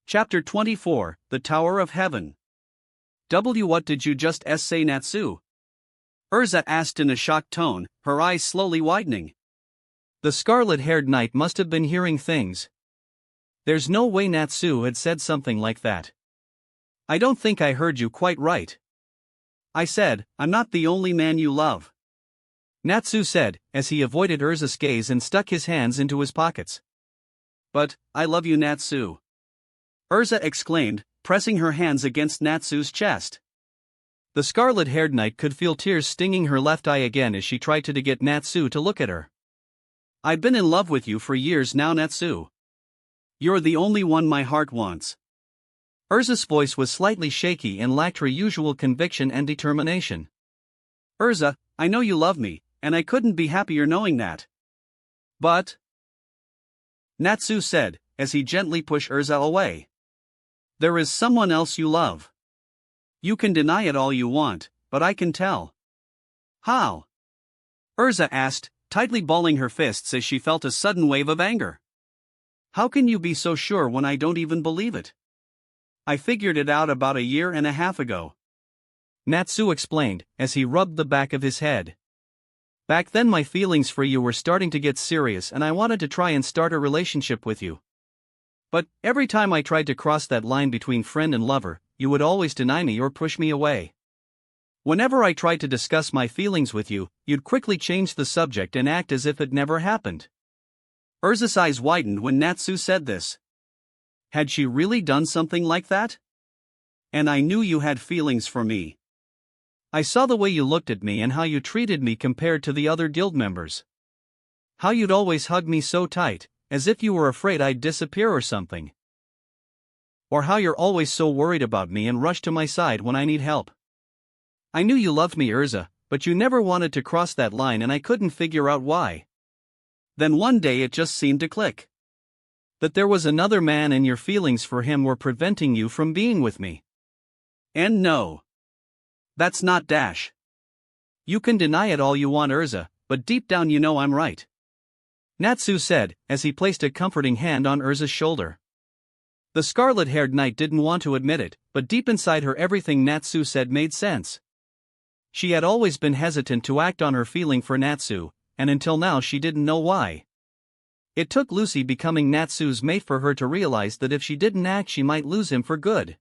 Chapter 24, The Tower of Heaven. What did you just say, Natsu? Urza asked in a shocked tone, her eyes slowly widening. The scarlet-haired knight must have been hearing things. There's no way Natsu had said something like that. I don't think I heard you quite right. I said, I'm not the only man you love. Natsu said, as he avoided Urza's gaze and stuck his hands into his pockets. But, I love you, Natsu. Urza exclaimed, pressing her hands against Natsu's chest. The scarlet-haired knight could feel tears stinging her left eye again as she tried to get Natsu to look at her. I've been in love with you for years now, Natsu. You're the only one my heart wants. Urza's voice was slightly shaky and lacked her usual conviction and determination. Urza, I know you love me, and I couldn't be happier knowing that. But, Natsu said, as he gently pushed Urza away. There is someone else you love. You can deny it all you want, but I can tell. How? Urza asked, tightly balling her fists as she felt a sudden wave of anger. How can you be so sure when I don't even believe it? I figured it out about a year and a half ago. Natsu explained, as he rubbed the back of his head. Back then my feelings for you were starting to get serious and I wanted to try and start a relationship with you. But, every time I tried to cross that line between friend and lover, you would always deny me or push me away. Whenever I tried to discuss my feelings with you, you'd quickly change the subject and act as if it never happened. Urza's eyes widened when Natsu said this. Had she really done something like that? And I knew you had feelings for me. I saw the way you looked at me and how you treated me compared to the other guild members. How you'd always hug me so tight, as if you were afraid I'd disappear or something. Or how you're always so worried about me and rush to my side when I need help. I knew you loved me, Urza, but you never wanted to cross that line and I couldn't figure out why. Then one day it just seemed to click. That there was another man and your feelings for him were preventing you from being with me. And no. That's not Dash. You can deny it all you want, Urza, but deep down you know I'm right. Natsu said, as he placed a comforting hand on Urza's shoulder. The scarlet-haired knight didn't want to admit it, but deep inside her everything Natsu said made sense. She had always been hesitant to act on her feeling for Natsu, and until now she didn't know why. It took Lucy becoming Natsu's mate for her to realize that if she didn't act she might lose him for good.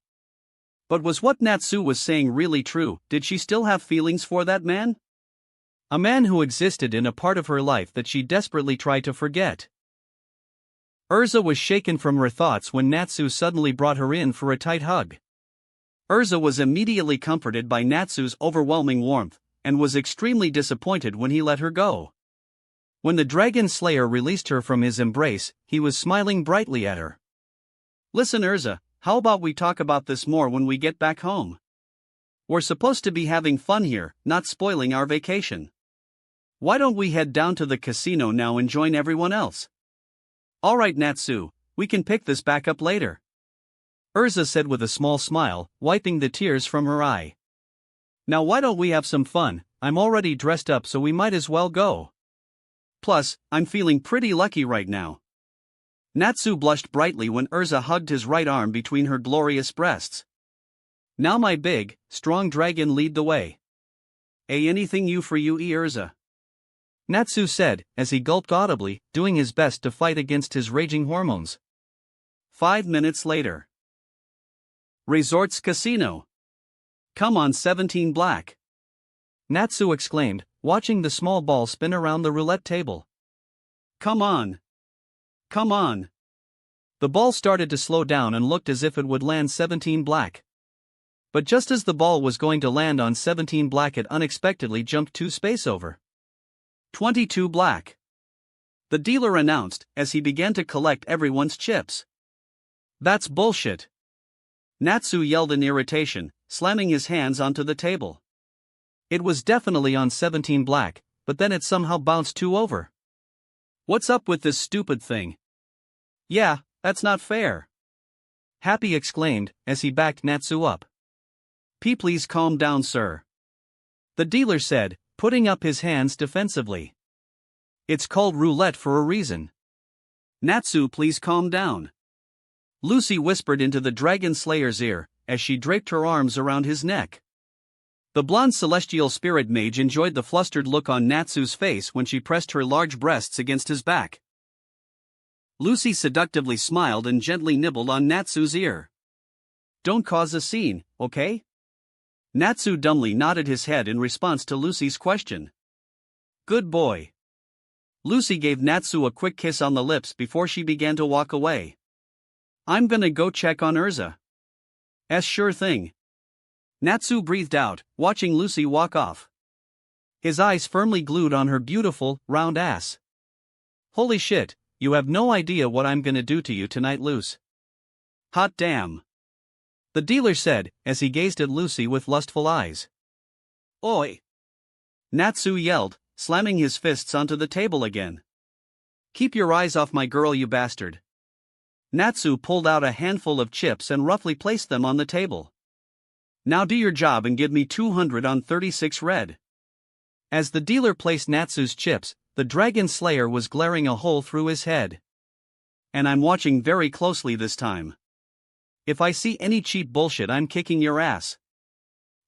But was what Natsu was saying really true? Did she still have feelings for that man? A man who existed in a part of her life that she desperately tried to forget. Urza was shaken from her thoughts when Natsu suddenly brought her in for a tight hug. Urza was immediately comforted by Natsu's overwhelming warmth, and was extremely disappointed when he let her go. When the Dragon Slayer released her from his embrace, he was smiling brightly at her. Listen, Urza, how about we talk about this more when we get back home? We're supposed to be having fun here, not spoiling our vacation. Why don't we head down to the casino now and join everyone else? Alright, Natsu, we can pick this back up later. Urza said with a small smile, wiping the tears from her eye. Now why don't we have some fun? I'm already dressed up so we might as well go. Plus, I'm feeling pretty lucky right now. Natsu blushed brightly when Urza hugged his right arm between her glorious breasts. Now my big, strong dragon lead the way. Anything you for you, Urza? Natsu said, as he gulped audibly, doing his best to fight against his raging hormones. 5 minutes later. Resorts Casino. Come on, 17 black. Natsu exclaimed, watching the small ball spin around the roulette table. Come on. Come on. The ball started to slow down and looked as if it would land 17 black. But just as the ball was going to land on 17 black, it unexpectedly jumped 2 space over. 22 black. The dealer announced, as he began to collect everyone's chips. That's bullshit. Natsu yelled in irritation, slamming his hands onto the table. It was definitely on 17 black, but then it somehow bounced 2 over. What's up with this stupid thing? Yeah, that's not fair. Happy exclaimed, as he backed Natsu up. Please calm down, sir. The dealer said, putting up his hands defensively. It's called roulette for a reason. Natsu, please calm down. Lucy whispered into the Dragon Slayer's ear, as she draped her arms around his neck. The blonde celestial spirit mage enjoyed the flustered look on Natsu's face when she pressed her large breasts against his back. Lucy seductively smiled and gently nibbled on Natsu's ear. Don't cause a scene, okay? Natsu dumbly nodded his head in response to Lucy's question. Good boy. Lucy gave Natsu a quick kiss on the lips before she began to walk away. I'm gonna go check on Urza. Sure thing. Natsu breathed out, watching Lucy walk off. His eyes firmly glued on her beautiful, round ass. Holy shit, you have no idea what I'm gonna do to you tonight, Luce. Hot damn. The dealer said, as he gazed at Lucy with lustful eyes. Oi! Natsu yelled, slamming his fists onto the table again. Keep your eyes off my girl, you bastard. Natsu pulled out a handful of chips and roughly placed them on the table. Now do your job and give me 200 on 36 red. As the dealer placed Natsu's chips, the Dragon Slayer was glaring a hole through his head. And I'm watching very closely this time. If I see any cheap bullshit, I'm kicking your ass.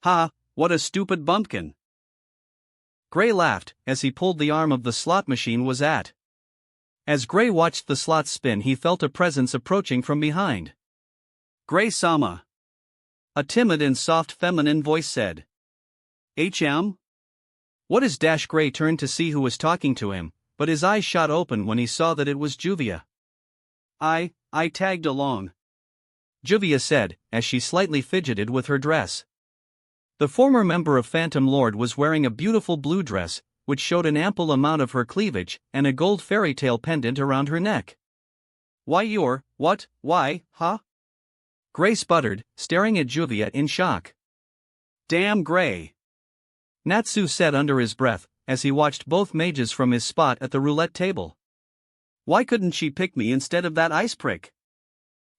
Ha, what a stupid bumpkin. Gray laughed as he pulled the arm of the slot machine was at. As Gray watched the slots spin, he felt a presence approaching from behind. Gray-sama. A timid and soft feminine voice said. HM? What is Dash? Gray turned to see who was talking to him, but his eyes shot open when he saw that it was Juvia. I tagged along. Juvia said, as she slightly fidgeted with her dress. The former member of Phantom Lord was wearing a beautiful blue dress, which showed an ample amount of her cleavage, and a gold fairy tale pendant around her neck. Why, huh? Gray sputtered, staring at Juvia in shock. Damn, Gray. Natsu said under his breath, as he watched both mages from his spot at the roulette table. Why couldn't she pick me instead of that ice prick?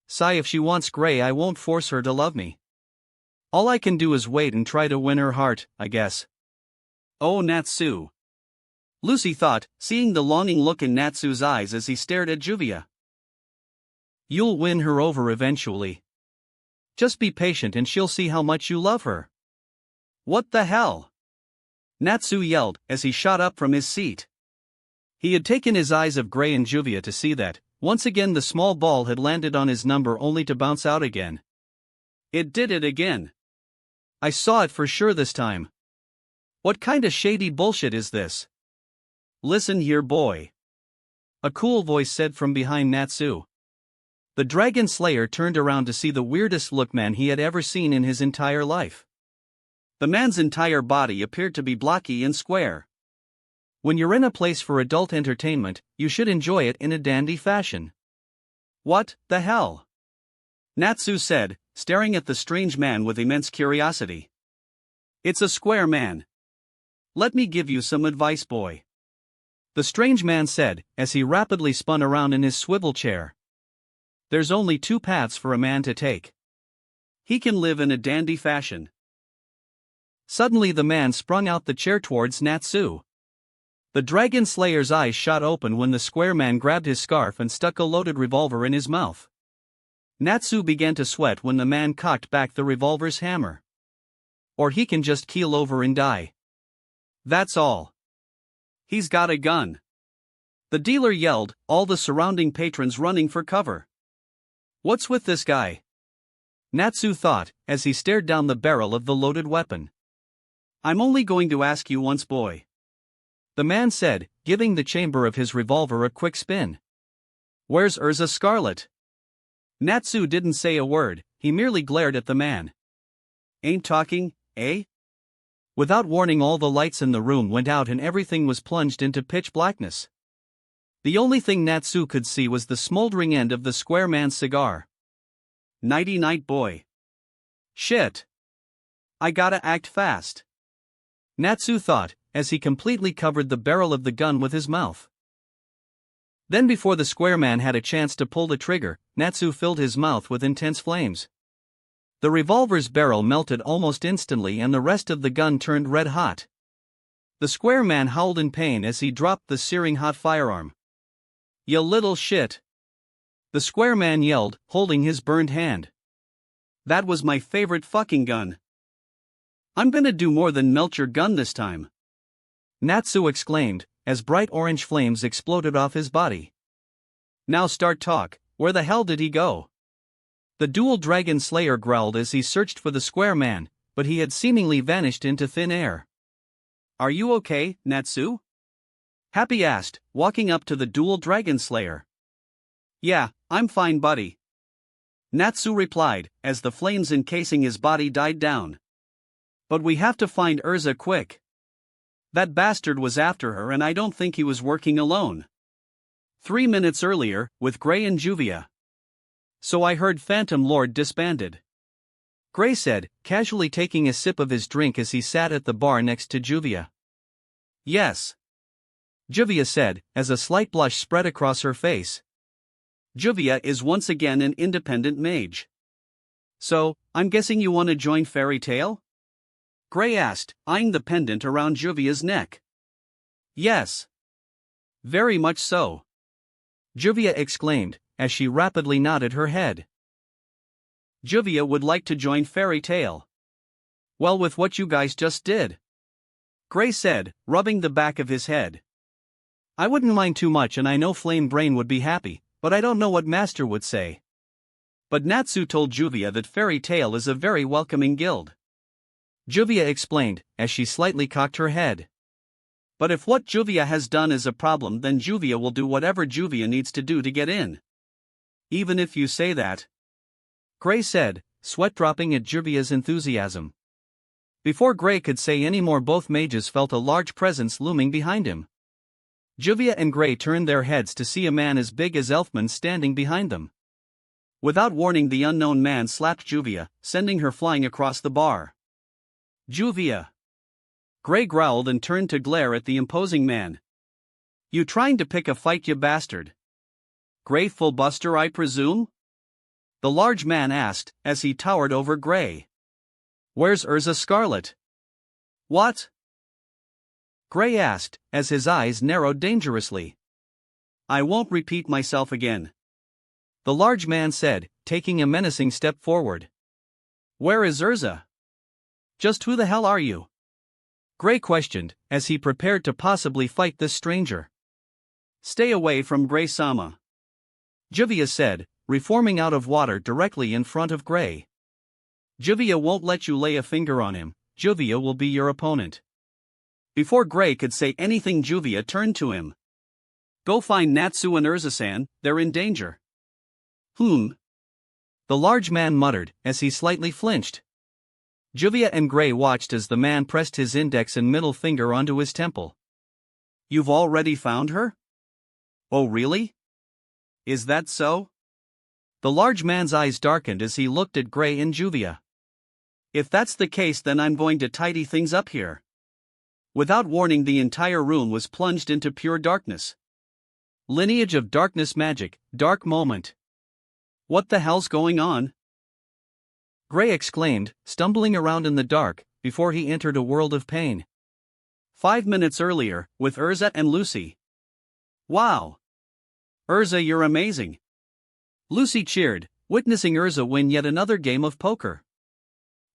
Sigh, if she wants Gray, I won't force her to love me. All I can do is wait and try to win her heart, I guess. Oh, Natsu. Lucy thought, seeing the longing look in Natsu's eyes as he stared at Juvia. You'll win her over eventually. Just be patient and she'll see how much you love her. What the hell? Natsu yelled as he shot up from his seat. He had taken his eyes of Gray and Juvia to see that, once again the small ball had landed on his number only to bounce out again. It did it again. I saw it for sure this time. What kind of shady bullshit is this? Listen here, boy. A cool voice said from behind Natsu. The Dragon Slayer turned around to see the weirdest look man he had ever seen in his entire life. The man's entire body appeared to be blocky and square. When you're in a place for adult entertainment, you should enjoy it in a dandy fashion. What the hell? Natsu said, staring at the strange man with immense curiosity. It's a square man. Let me give you some advice, boy. The strange man said, as he rapidly spun around in his swivel chair. There's only two paths for a man to take. He can live in a dandy fashion. Suddenly the man sprung out the chair towards Natsu. The Dragon Slayer's eyes shot open when the square man grabbed his scarf and stuck a loaded revolver in his mouth. Natsu began to sweat when the man cocked back the revolver's hammer. Or he can just keel over and die. That's all. He's got a gun. The dealer yelled, all the surrounding patrons running for cover. What's with this guy? Natsu thought, as he stared down the barrel of the loaded weapon. I'm only going to ask you once, boy. The man said, giving the chamber of his revolver a quick spin. Where's Urza Scarlet? Natsu didn't say a word, he merely glared at the man. Ain't talking, eh? Without warning, all the lights in the room went out and everything was plunged into pitch blackness. The only thing Natsu could see was the smoldering end of the square man's cigar. Nighty-night, boy. Shit. I gotta act fast. Natsu thought, as he completely covered the barrel of the gun with his mouth. Then before the square man had a chance to pull the trigger, Natsu filled his mouth with intense flames. The revolver's barrel melted almost instantly and the rest of the gun turned red hot. The square man howled in pain as he dropped the searing hot firearm. "You little shit!" the square man yelled, holding his burned hand. "That was my favorite fucking gun. I'm gonna do more than melt your gun this time," Natsu exclaimed, as bright orange flames exploded off his body. "Now start talk, where the hell did he go?" The dual dragon slayer growled as he searched for the square man, but he had seemingly vanished into thin air. "Are you okay, Natsu?" Happy asked, walking up to the dual dragon slayer. "Yeah, I'm fine, buddy," Natsu replied, as the flames encasing his body died down. "But we have to find Urza quick. That bastard was after her and I don't think he was working alone. 3 minutes earlier, with Gray and Juvia. So I heard Phantom Lord disbanded," Gray said, casually taking a sip of his drink as he sat at the bar next to Juvia. "Yes," Juvia said, as a slight blush spread across her face. "Juvia is once again an independent mage. So, I'm guessing you want to join Fairy Tail?" Gray asked, eyeing the pendant around Juvia's neck. "Yes. Very much so," Juvia exclaimed, as she rapidly nodded her head. "Juvia would like to join Fairy Tail. Well, with what you guys just did," Gray said, rubbing the back of his head. "I wouldn't mind too much and I know Flame Brain would be happy, but I don't know what Master would say." But Natsu told Juvia that Fairy Tail is a very welcoming guild. Juvia explained, as she slightly cocked her head. "But if what Juvia has done is a problem, then Juvia will do whatever Juvia needs to do to get in." "Even if you say that," Gray said, sweat dropping at Juvia's enthusiasm. Before Gray could say any more, both mages felt a large presence looming behind him. Juvia and Gray turned their heads to see a man as big as Elfman standing behind them. Without warning, the unknown man slapped Juvia, sending her flying across the bar. "Juvia!" Gray growled and turned to glare at the imposing man. "You trying to pick a fight, you bastard? Gray Fullbuster, I presume?" the large man asked, as he towered over Gray. "Where's Urza Scarlet?" "What?" Gray asked, as his eyes narrowed dangerously. "I won't repeat myself again," the large man said, taking a menacing step forward. "Where is Urza? Just who the hell are you?" Gray questioned, as he prepared to possibly fight this stranger. "Stay away from Gray-sama," Juvia said, reforming out of water directly in front of Gray. "Juvia won't let you lay a finger on him. Juvia will be your opponent." Before Gray could say anything, Juvia turned to him. "Go find Natsu and Urza-san, they're in danger." The large man muttered, as he slightly flinched. Juvia and Gray watched as the man pressed his index and middle finger onto his temple. "You've already found her? Oh really? Is that so?" The large man's eyes darkened as he looked at Gray and Juvia. "If that's the case, then I'm going to tidy things up here." Without warning, the entire room was plunged into pure darkness. Lineage of darkness magic, dark moment. "What the hell's going on?" Gray exclaimed, stumbling around in the dark, before he entered a world of pain. 5 minutes earlier, with Urza and Lucy. "Wow! Urza, you're amazing!" Lucy cheered, witnessing Urza win yet another game of poker.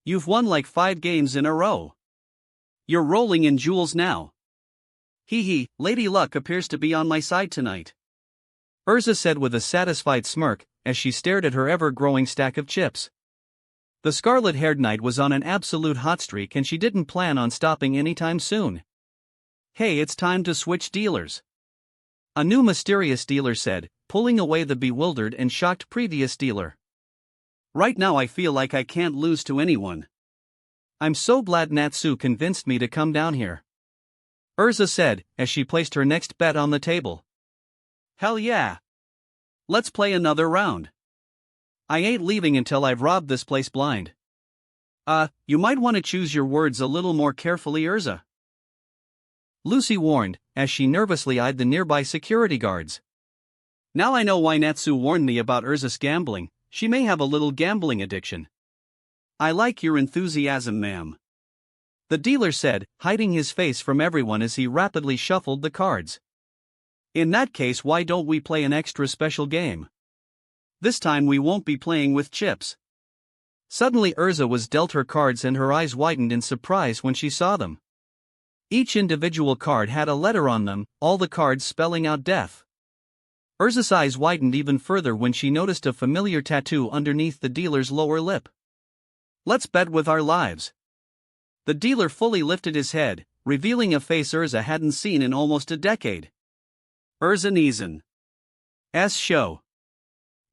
"You've won like 5 games in a row. You're rolling in jewels now." "Hee, Lady Luck appears to be on my side tonight," Urza said with a satisfied smirk, as she stared at her ever-growing stack of chips. The scarlet-haired knight was on an absolute hot streak and she didn't plan on stopping anytime soon. "Hey, it's time to switch dealers," a new mysterious dealer said, pulling away the bewildered and shocked previous dealer. "Right now I feel like I can't lose to anyone. I'm so glad Natsu convinced me to come down here," Urza said, as she placed her next bet on the table. "Hell yeah! Let's play another round. I ain't leaving until I've robbed this place blind." You might want to choose your words a little more carefully, Urza," Lucy warned, as she nervously eyed the nearby security guards. "Now I know why Natsu warned me about Urza's gambling. She may have a little gambling addiction." "I like your enthusiasm, ma'am," the dealer said, hiding his face from everyone as he rapidly shuffled the cards. In that case, why don't we play an extra special game? This time we won't be playing with chips. Suddenly Urza was dealt her cards and her eyes widened in surprise when she saw them. Each individual card had a letter on them, all the cards spelling out death. Urza's eyes widened even further when she noticed a familiar tattoo underneath the dealer's lower lip. Let's bet with our lives. The dealer fully lifted his head, revealing a face Urza hadn't seen in almost a decade. Urza Neeson. Show.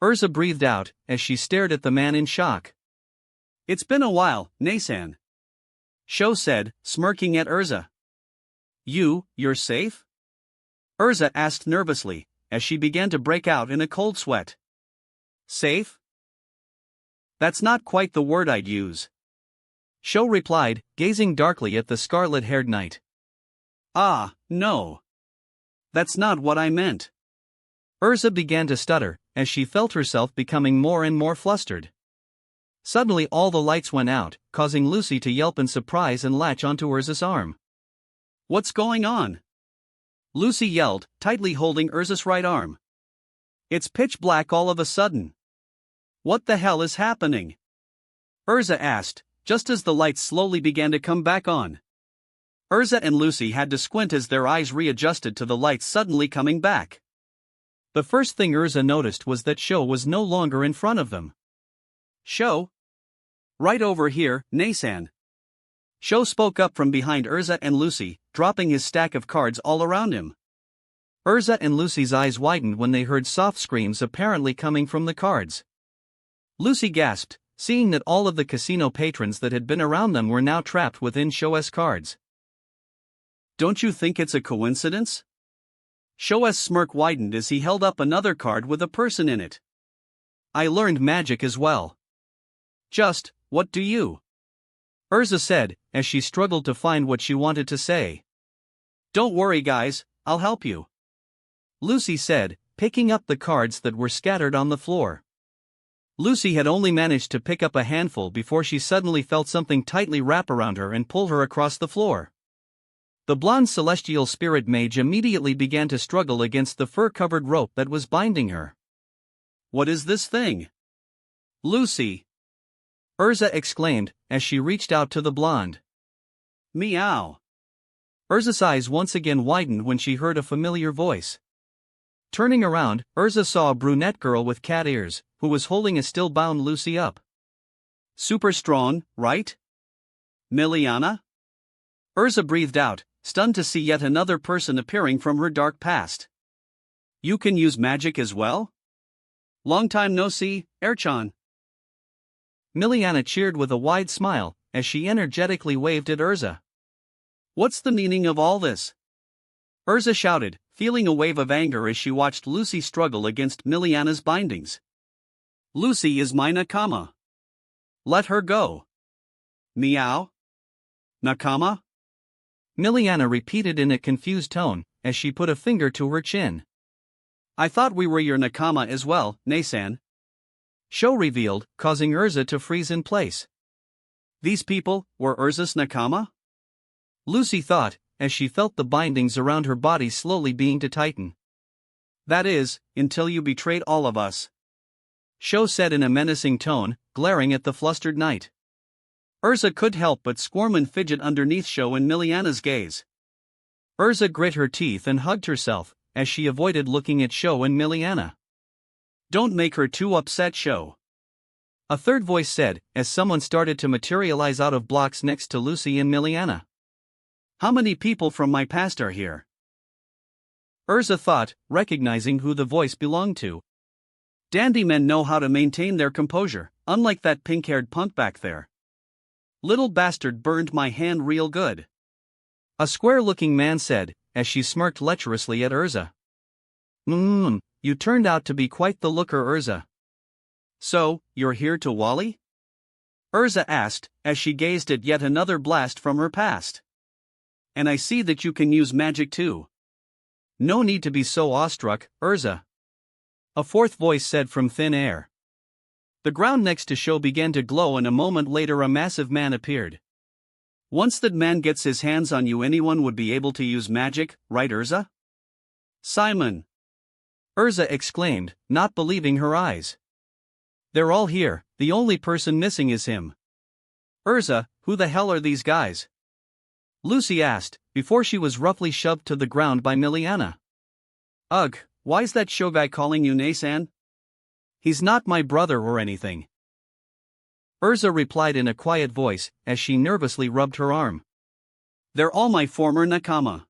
Urza breathed out, as she stared at the man in shock. It's been a while, Nasan. Sho said, smirking at Urza. You're safe? Urza asked nervously, as she began to break out in a cold sweat. Safe? That's not quite the word I'd use. Sho replied, gazing darkly at the scarlet-haired knight. Ah, no. That's not what I meant. Urza began to stutter, as she felt herself becoming more and more flustered. Suddenly all the lights went out, causing Lucy to yelp in surprise and latch onto Urza's arm. What's going on? Lucy yelled, tightly holding Urza's right arm. It's pitch black all of a sudden. What the hell is happening? Urza asked, just as the lights slowly began to come back on. Urza and Lucy had to squint as their eyes readjusted to the lights suddenly coming back. The first thing Urza noticed was that Sho was no longer in front of them. Sho? Right over here, Nasan. Sho spoke up from behind Urza and Lucy, dropping his stack of cards all around him. Urza and Lucy's eyes widened when they heard soft screams apparently coming from the cards. Lucy gasped, seeing that all of the casino patrons that had been around them were now trapped within Sho's cards. Don't you think it's a coincidence? Sho's smirk widened as he held up another card with a person in it. I learned magic as well. Just, what do you? Urza said, as she struggled to find what she wanted to say. Don't worry guys, I'll help you. Lucy said, picking up the cards that were scattered on the floor. Lucy had only managed to pick up a handful before she suddenly felt something tightly wrap around her and pull her across the floor. The blonde celestial spirit mage immediately began to struggle against the fur-covered rope that was binding her. What is this thing? Lucy! Urza exclaimed, as she reached out to the blonde. Meow! Urza's eyes once again widened when she heard a familiar voice. Turning around, Urza saw a brunette girl with cat ears, who was holding a still-bound Lucy up. Super strong, right? Miliana? Urza breathed out, stunned to see yet another person appearing from her dark past. You can use magic as well? Long time no see, Erchan. Miliana cheered with a wide smile, as she energetically waved at Urza. What's the meaning of all this? Urza shouted, feeling a wave of anger as she watched Lucy struggle against Miliana's bindings. Lucy is my nakama. Let her go. Meow? Nakama? Miliana repeated in a confused tone, as she put a finger to her chin. I thought we were your nakama as well, Nasan. Sho revealed, causing Urza to freeze in place. These people were Urza's nakama? Lucy thought, as she felt the bindings around her body slowly beginning to tighten. That is, until you betrayed all of us. Sho said in a menacing tone, glaring at the flustered knight. Urza couldn't help but squirm and fidget underneath Sho and Miliana's gaze. Urza grit her teeth and hugged herself, as she avoided looking at Sho and Miliana. Don't make her too upset, Sho. A third voice said, as someone started to materialize out of blocks next to Lucy and Miliana. How many people from my past are here? Urza thought, recognizing who the voice belonged to. Dandy men know how to maintain their composure, unlike that pink-haired punk back there. Little bastard burned my hand real good. A square-looking man said, as she smirked lecherously at Urza. You turned out to be quite the looker, Urza. So, you're here to Wally? Urza asked, as she gazed at yet another blast from her past. And I see that you can use magic too. No need to be so awestruck, Urza. A fourth voice said from thin air. The ground next to Sho began to glow and a moment later a massive man appeared. Once that man gets his hands on you, anyone would be able to use magic, right, Urza? Simon! Urza exclaimed, not believing her eyes. They're all here, the only person missing is him. Urza, who the hell are these guys? Lucy asked, before she was roughly shoved to the ground by Miliana. Ugh, why's that show guy calling you Natsu? He's not my brother or anything. Urza replied in a quiet voice, as she nervously rubbed her arm. They're all my former nakama.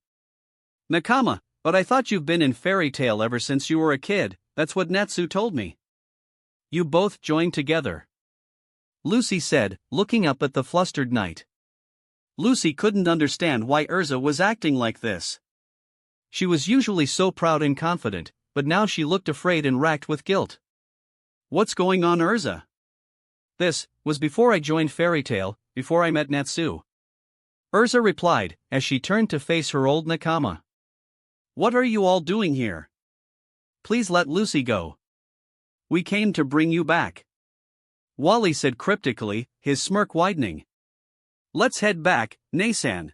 Nakama, but I thought you've been in fairy tale ever since you were a kid, that's what Natsu told me. You both joined together, Lucy said, looking up at the flustered knight. Lucy couldn't understand why Urza was acting like this. She was usually so proud and confident, but now she looked afraid and racked with guilt. What's going on, Urza? This was before I joined Fairy Tail, before I met Natsu. Urza replied, as she turned to face her old nakama. What are you all doing here? Please let Lucy go. We came to bring you back. Wally said cryptically, his smirk widening. Let's head back, Natsu.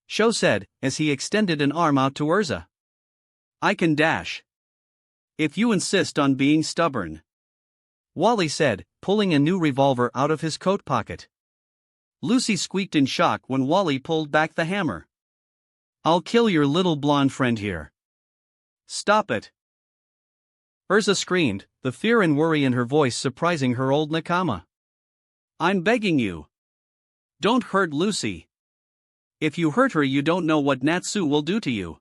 Sho said, as he extended an arm out to Urza. I can dash. If you insist on being stubborn. Wally said, pulling a new revolver out of his coat pocket. Lucy squeaked in shock when Wally pulled back the hammer. I'll kill your little blonde friend here. Stop it. Urza screamed, the fear and worry in her voice surprising her old nakama. I'm begging you. Don't hurt Lucy. If you hurt her, you don't know what Natsu will do to you.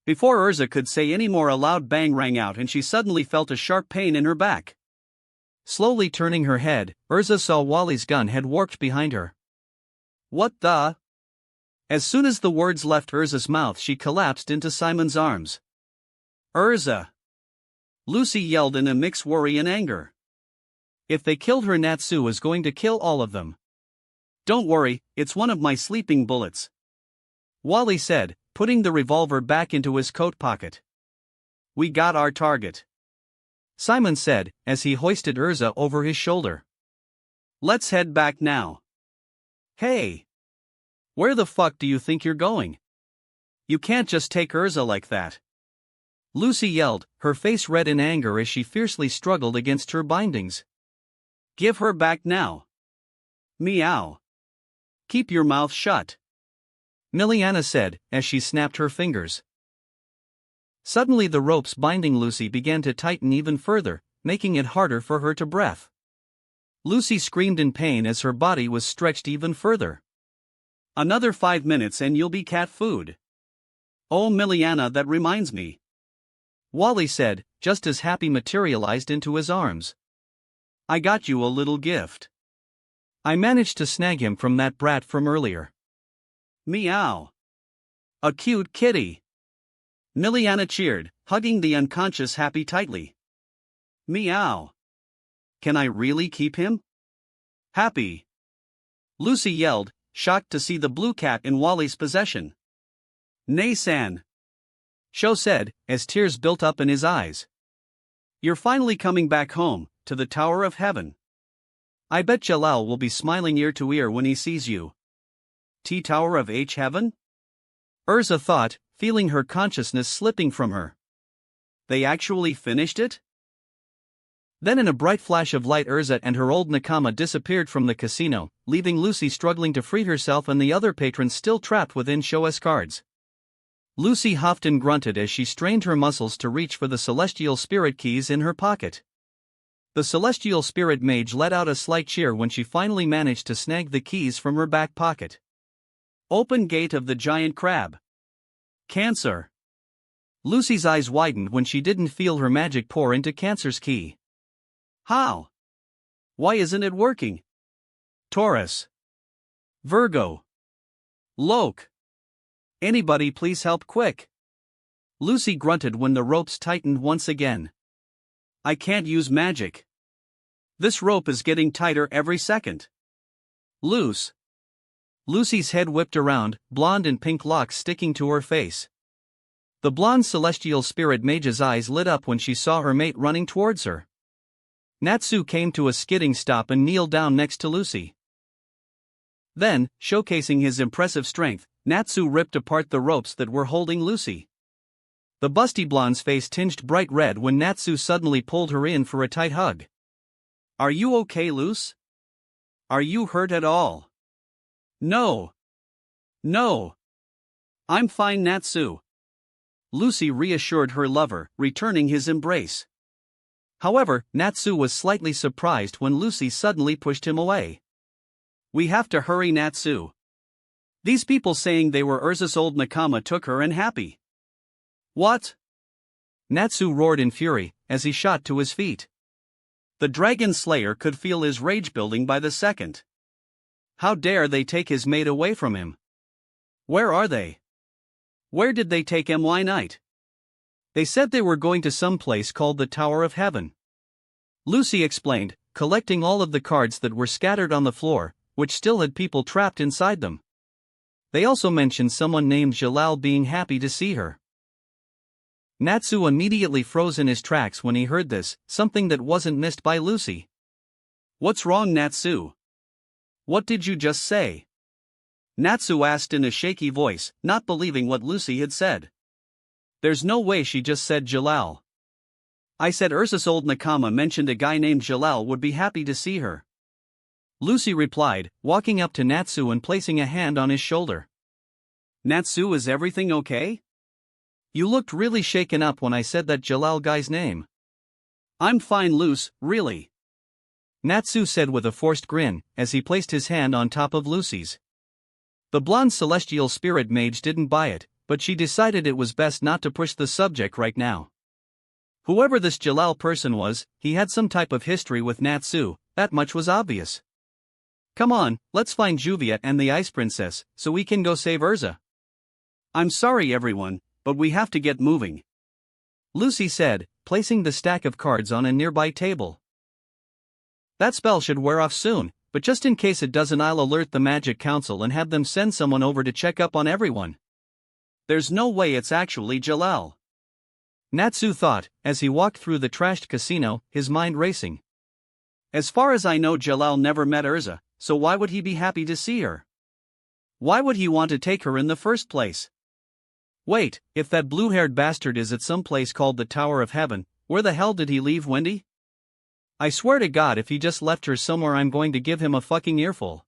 Before Urza could say any more, a loud bang rang out and she suddenly felt a sharp pain in her back. Slowly turning her head, Urza saw Wally's gun had warped behind her. What the? As soon as the words left Urza's mouth, she collapsed into Simon's arms. Urza! Lucy yelled in a mixed worry and anger. If they killed her, Natsu was going to kill all of them. Don't worry, it's one of my sleeping bullets, Wally said, putting the revolver back into his coat pocket. We got our target, Simon said, as he hoisted Urza over his shoulder. Let's head back now. Hey! Where the fuck do you think you're going? You can't just take Urza like that. Lucy yelled, her face red in anger as she fiercely struggled against her bindings. Give her back now. Meow. Keep your mouth shut, Miliana said, as she snapped her fingers. Suddenly the ropes binding Lucy began to tighten even further, making it harder for her to breathe. Lucy screamed in pain as her body was stretched even further. Another 5 minutes and you'll be cat food. Oh Miliana, that reminds me, Wally said, just as Happy materialized into his arms. I got you a little gift. I managed to snag him from that brat from earlier. Meow. A cute kitty. Miliana cheered, hugging the unconscious Happy tightly. Meow. Can I really keep him? Happy. Lucy yelled, shocked to see the blue cat in Wally's possession. Natsu, Sho said, as tears built up in his eyes. You're finally coming back home, to the Tower of Heaven. I bet Jalal will be smiling ear to ear when he sees you. Tower of Heaven? Urza thought, feeling her consciousness slipping from her. They actually finished it? Then in a bright flash of light, Urza and her old nakama disappeared from the casino, leaving Lucy struggling to free herself and the other patrons still trapped within Sho's guards. Lucy huffed and grunted as she strained her muscles to reach for the celestial spirit keys in her pocket. The celestial spirit mage let out a slight cheer when she finally managed to snag the keys from her back pocket. Open gate of the giant crab. Cancer. Lucy's eyes widened when she didn't feel her magic pour into Cancer's key. How? Why isn't it working? Taurus. Virgo. Loke. Anybody please help quick. Lucy grunted when the ropes tightened once again. I can't use magic. This rope is getting tighter every second. Loose. Lucy's head whipped around, blonde and pink locks sticking to her face. The blonde celestial spirit mage's eyes lit up when she saw her mate running towards her. Natsu came to a skidding stop and kneeled down next to Lucy. Then, showcasing his impressive strength, Natsu ripped apart the ropes that were holding Lucy. The busty blonde's face tinged bright red when Natsu suddenly pulled her in for a tight hug. "Are you okay, Luce? Are you hurt at all?" "No. No. I'm fine, Natsu." Lucy reassured her lover, returning his embrace. However, Natsu was slightly surprised when Lucy suddenly pushed him away. "We have to hurry, Natsu. These people saying they were Urza's old nakama took her and happy." "What?" Natsu roared in fury, as he shot to his feet. The dragon slayer could feel his rage building by the second. How dare they take his mate away from him? Where are they? Where did they take MY Knight? They said they were going to some place called the Tower of Heaven. Lucy explained, collecting all of the cards that were scattered on the floor, which still had people trapped inside them. They also mentioned someone named Jalal being happy to see her. Natsu immediately froze in his tracks when he heard this, something that wasn't missed by Lucy. "What's wrong, Natsu? What did you just say?" Natsu asked in a shaky voice, not believing what Lucy had said. "There's no way she just said Jalal. I said Urza's old nakama mentioned a guy named Jalal would be happy to see her." Lucy replied, walking up to Natsu and placing a hand on his shoulder. "Natsu, is everything okay? You looked really shaken up when I said that Jalal guy's name." "I'm fine, Luce, really," Natsu said with a forced grin, as he placed his hand on top of Lucy's. The blonde celestial spirit mage didn't buy it, but she decided it was best not to push the subject right now. Whoever this Jalal person was, he had some type of history with Natsu, that much was obvious. "Come on, let's find Juvia and the Ice Princess, so we can go save Urza." "I'm sorry everyone, but we have to get moving," Lucy said, placing the stack of cards on a nearby table. "That spell should wear off soon, but just in case it doesn't, I'll alert the Magic Council and have them send someone over to check up on everyone." "There's no way it's actually Jalal," Natsu thought, as he walked through the trashed casino, his mind racing. "As far as I know, Jalal never met Urza, so why would he be happy to see her? Why would he want to take her in the first place? Wait, if that blue-haired bastard is at some place called the Tower of Heaven, where the hell did he leave Wendy? I swear to God, if he just left her somewhere, I'm going to give him a fucking earful.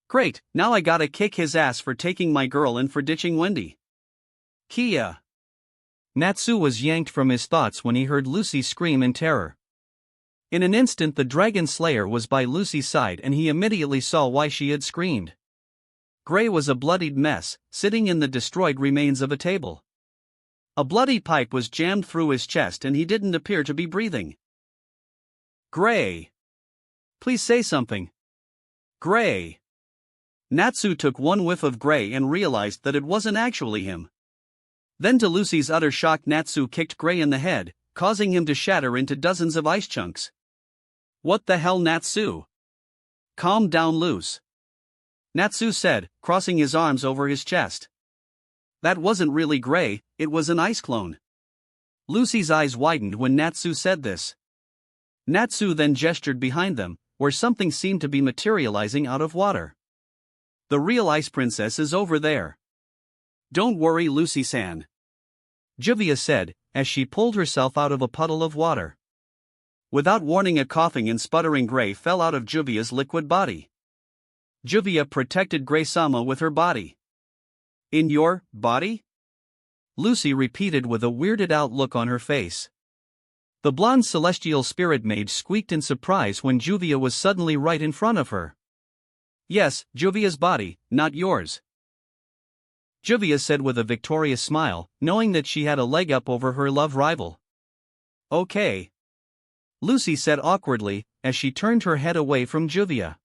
Great, now I gotta kick his ass for taking my girl and for ditching Wendy." "Kia!" Natsu was yanked from his thoughts when he heard Lucy scream in terror. In an instant the dragon slayer was by Lucy's side and he immediately saw why she had screamed. Gray was a bloodied mess, sitting in the destroyed remains of a table. A bloody pipe was jammed through his chest and he didn't appear to be breathing. "Gray! Please say something. Gray!" Natsu took one whiff of Gray and realized that it wasn't actually him. Then to Lucy's utter shock, Natsu kicked Gray in the head, causing him to shatter into dozens of ice chunks. "What the hell, Natsu? Calm down, Luce," Natsu said, crossing his arms over his chest. "That wasn't really Gray, it was an ice clone." Lucy's eyes widened when Natsu said this. Natsu then gestured behind them, where something seemed to be materializing out of water. "The real Ice Princess is over there. Don't worry, Lucy-san," Juvia said, as she pulled herself out of a puddle of water. Without warning, a coughing and sputtering Gray fell out of Juvia's liquid body. Juvia protected Gray-sama with her body. "In your body?" Lucy repeated with a weirded-out look on her face. The blonde celestial spirit mage squeaked in surprise when Juvia was suddenly right in front of her. "Yes, Juvia's body, not yours," Juvia said with a victorious smile, knowing that she had a leg up over her love rival. "Okay," Lucy said awkwardly, as she turned her head away from Juvia.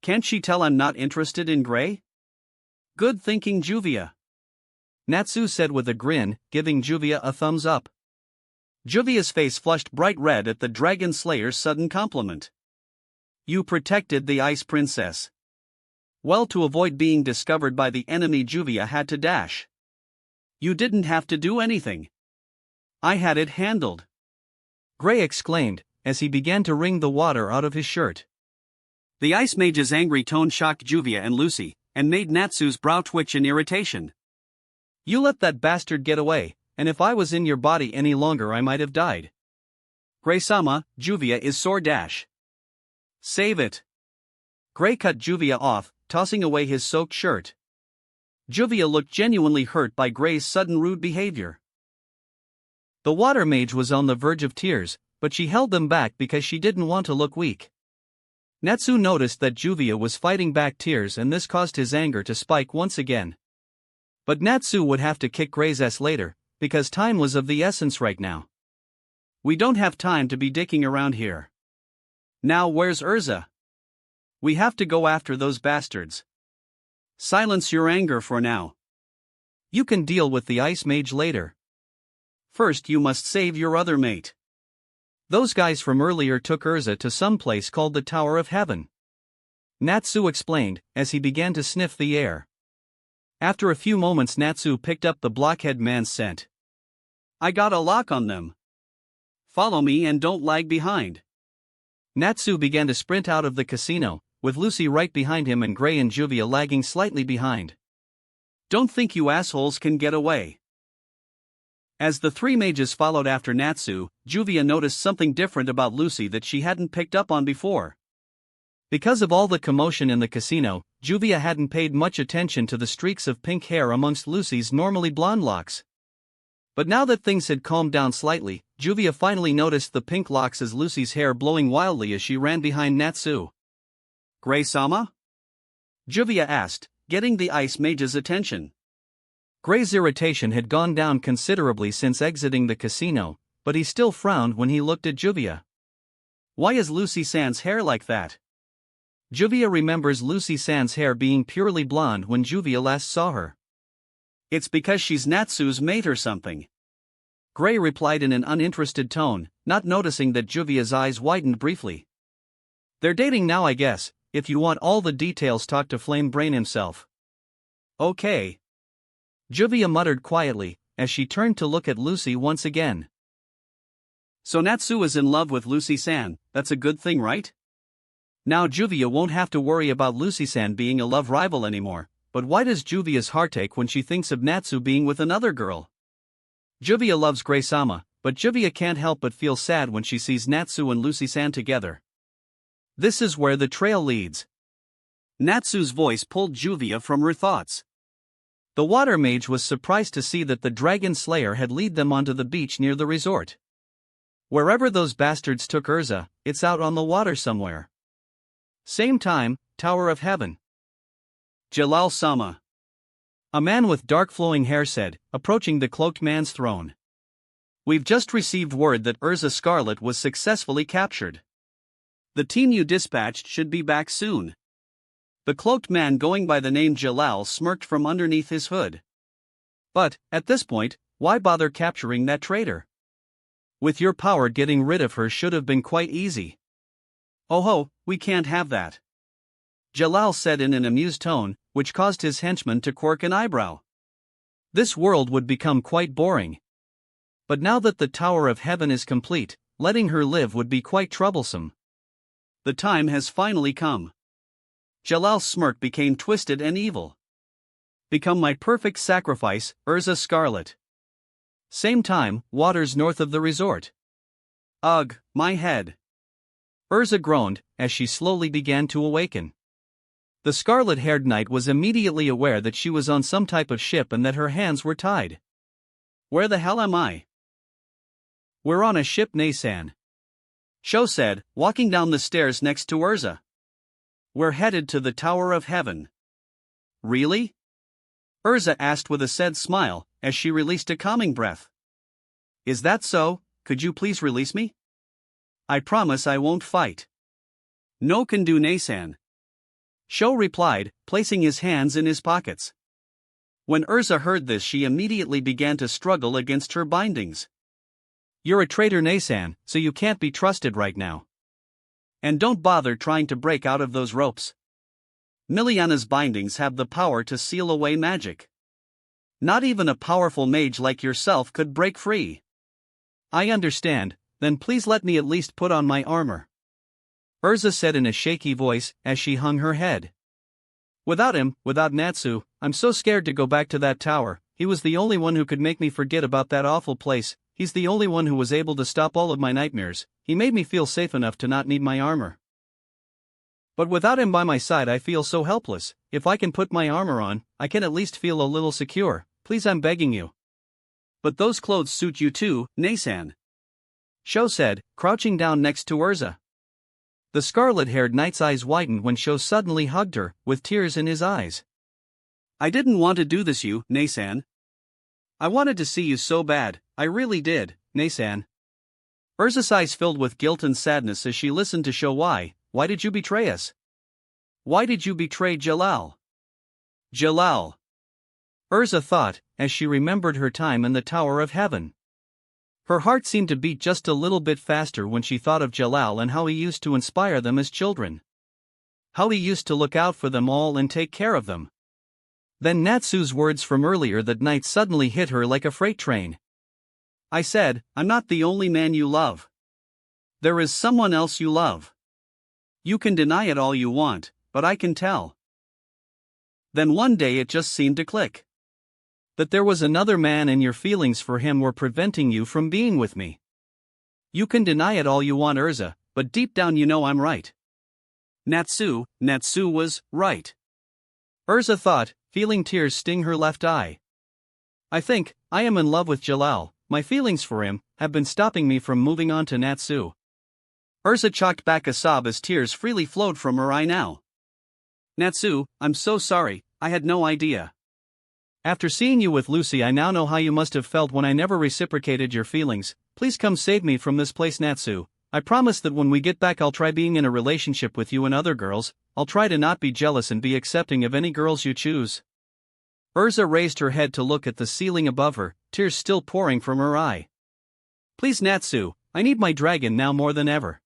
"Can't she tell I'm not interested in Gray?" "Good thinking, Juvia," Natsu said with a grin, giving Juvia a thumbs up. Juvia's face flushed bright red at the dragon slayer's sudden compliment. "You protected the Ice Princess. Well, to avoid being discovered by the enemy, Juvia had to dash. You didn't have to do anything. I had it handled," Gray exclaimed, as he began to wring the water out of his shirt. The Ice Mage's angry tone shocked Juvia and Lucy, and made Natsu's brow twitch in irritation. You let that bastard get away, and if I was in your body any longer I might have died. Gray-sama, Juvia is sore dash. Save it. Gray cut Juvia off, tossing away his soaked shirt. Juvia looked genuinely hurt by Gray's sudden rude behavior. The water mage was on the verge of tears, but she held them back because she didn't want to look weak. Natsu noticed that Juvia was fighting back tears and this caused his anger to spike once again. But Natsu would have to kick Gray's ass later, because time was of the essence right now. We don't have time to be dicking around here. Now where's Urza? We have to go after those bastards. Silence your anger for now. You can deal with the ice mage later. First you must save your other mate. Those guys from earlier took Urza to some place called the Tower of Heaven. Natsu explained, as he began to sniff the air. After a few moments Natsu picked up the blockhead man's scent. I got a lock on them. Follow me and don't lag behind. Natsu began to sprint out of the casino, with Lucy right behind him and Gray and Juvia lagging slightly behind. Don't think you assholes can get away. As the three mages followed after Natsu, Juvia noticed something different about Lucy that she hadn't picked up on before. Because of all the commotion in the casino, Juvia hadn't paid much attention to the streaks of pink hair amongst Lucy's normally blonde locks. But now that things had calmed down slightly, Juvia finally noticed the pink locks as Lucy's hair blowing wildly as she ran behind Natsu. Gray-sama? Juvia asked, getting the ice mage's attention. Gray's irritation had gone down considerably since exiting the casino, but he still frowned when he looked at Juvia. Why is Lucy San's hair like that? Juvia remembers Lucy San's hair being purely blonde when Juvia last saw her. It's because she's Natsu's mate or something. Gray replied in an uninterested tone, not noticing that Juvia's eyes widened briefly. They're dating now, I guess. If you want all the details, talk to Flame Brain himself. Okay. Juvia muttered quietly, as she turned to look at Lucy once again. So Natsu is in love with Lucy-san, that's a good thing, right? Now Juvia won't have to worry about Lucy-san being a love rival anymore, but why does Juvia's heart ache when she thinks of Natsu being with another girl? Juvia loves Gray-sama, but Juvia can't help but feel sad when she sees Natsu and Lucy-san together. This is where the trail leads. Natsu's voice pulled Juvia from her thoughts. The water mage was surprised to see that the dragon slayer had led them onto the beach near the resort. Wherever those bastards took Urza, it's out on the water somewhere. Same time, Tower of Heaven. Jalal-sama. A man with dark flowing hair said, approaching the cloaked man's throne. We've just received word that Urza Scarlet was successfully captured. The team you dispatched should be back soon. The cloaked man going by the name Jalal smirked from underneath his hood. But, at this point, why bother capturing that traitor? With your power, getting rid of her should have been quite easy. Oh ho, we can't have that. Jalal said in an amused tone, which caused his henchman to quirk an eyebrow. This world would become quite boring. But now that the Tower of Heaven is complete, letting her live would be quite troublesome. The time has finally come. Jalal's smirk became twisted and evil. Become my perfect sacrifice, Urza Scarlet. Same time, waters north of the resort. Ugh, my head. Urza groaned, as she slowly began to awaken. The scarlet-haired knight was immediately aware that she was on some type of ship and that her hands were tied. Where the hell am I? We're on a ship, Naysan. Sho said, walking down the stairs next to Urza. We're headed to the Tower of Heaven. Really? Urza asked with a sad smile, as she released a calming breath. Is that so? Could you please release me? I promise I won't fight. No can do, Naysan. Sho replied, placing his hands in his pockets. When Urza heard this, she immediately began to struggle against her bindings. You're a traitor, Naysan, so you can't be trusted right now. And don't bother trying to break out of those ropes. Miliana's bindings have the power to seal away magic. Not even a powerful mage like yourself could break free. I understand, then please let me at least put on my armor. Urza said in a shaky voice as she hung her head. Without him, without Natsu, I'm so scared to go back to that tower. He was the only one who could make me forget about that awful place. He's the only one who was able to stop all of my nightmares. He made me feel safe enough to not need my armor. But without him by my side I feel so helpless. If I can put my armor on, I can at least feel a little secure. Please, I'm begging you. But those clothes suit you too, Natsu. Sho said, crouching down next to Urza. The scarlet-haired knight's eyes widened when Sho suddenly hugged her, with tears in his eyes. I didn't want to do this, you, Natsu. I wanted to see you so bad, I really did, Natsu. Urza's eyes filled with guilt and sadness as she listened to Sho. Why did you betray us? Why did you betray Jalal? Jalal. Urza thought, as she remembered her time in the Tower of Heaven. Her heart seemed to beat just a little bit faster when she thought of Jalal and how he used to inspire them as children. How he used to look out for them all and take care of them. Then Natsu's words from earlier that night suddenly hit her like a freight train. I said, I'm not the only man you love. There is someone else you love. You can deny it all you want, but I can tell. Then one day it just seemed to click. That there was another man and your feelings for him were preventing you from being with me. You can deny it all you want, Urza, but deep down you know I'm right. Natsu was right. Urza thought, feeling tears sting her left eye. I think, I am in love with Jalal. My feelings for him have been stopping me from moving on to Natsu. Urza choked back a sob as tears freely flowed from her eye now. Natsu, I'm so sorry, I had no idea. After seeing you with Lucy, I now know how you must have felt when I never reciprocated your feelings. Please come save me from this place, Natsu. I promise that when we get back I'll try being in a relationship with you and other girls. I'll try to not be jealous and be accepting of any girls you choose. Urza raised her head to look at the ceiling above her, tears still pouring from her eye. Please, Natsu, I need my dragon now more than ever.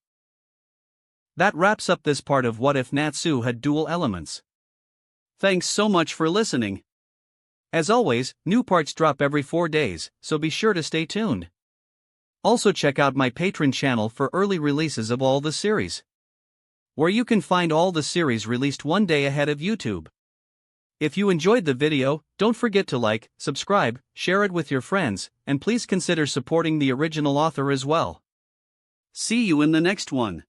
That wraps up this part of What If Natsu Had Dual Elements. Thanks so much for listening. As always, new parts drop every 4 days, so be sure to stay tuned. Also check out my Patreon channel for early releases of all the series, where you can find all the series released one day ahead of YouTube. If you enjoyed the video, don't forget to like, subscribe, share it with your friends, and please consider supporting the original author as well. See you in the next one.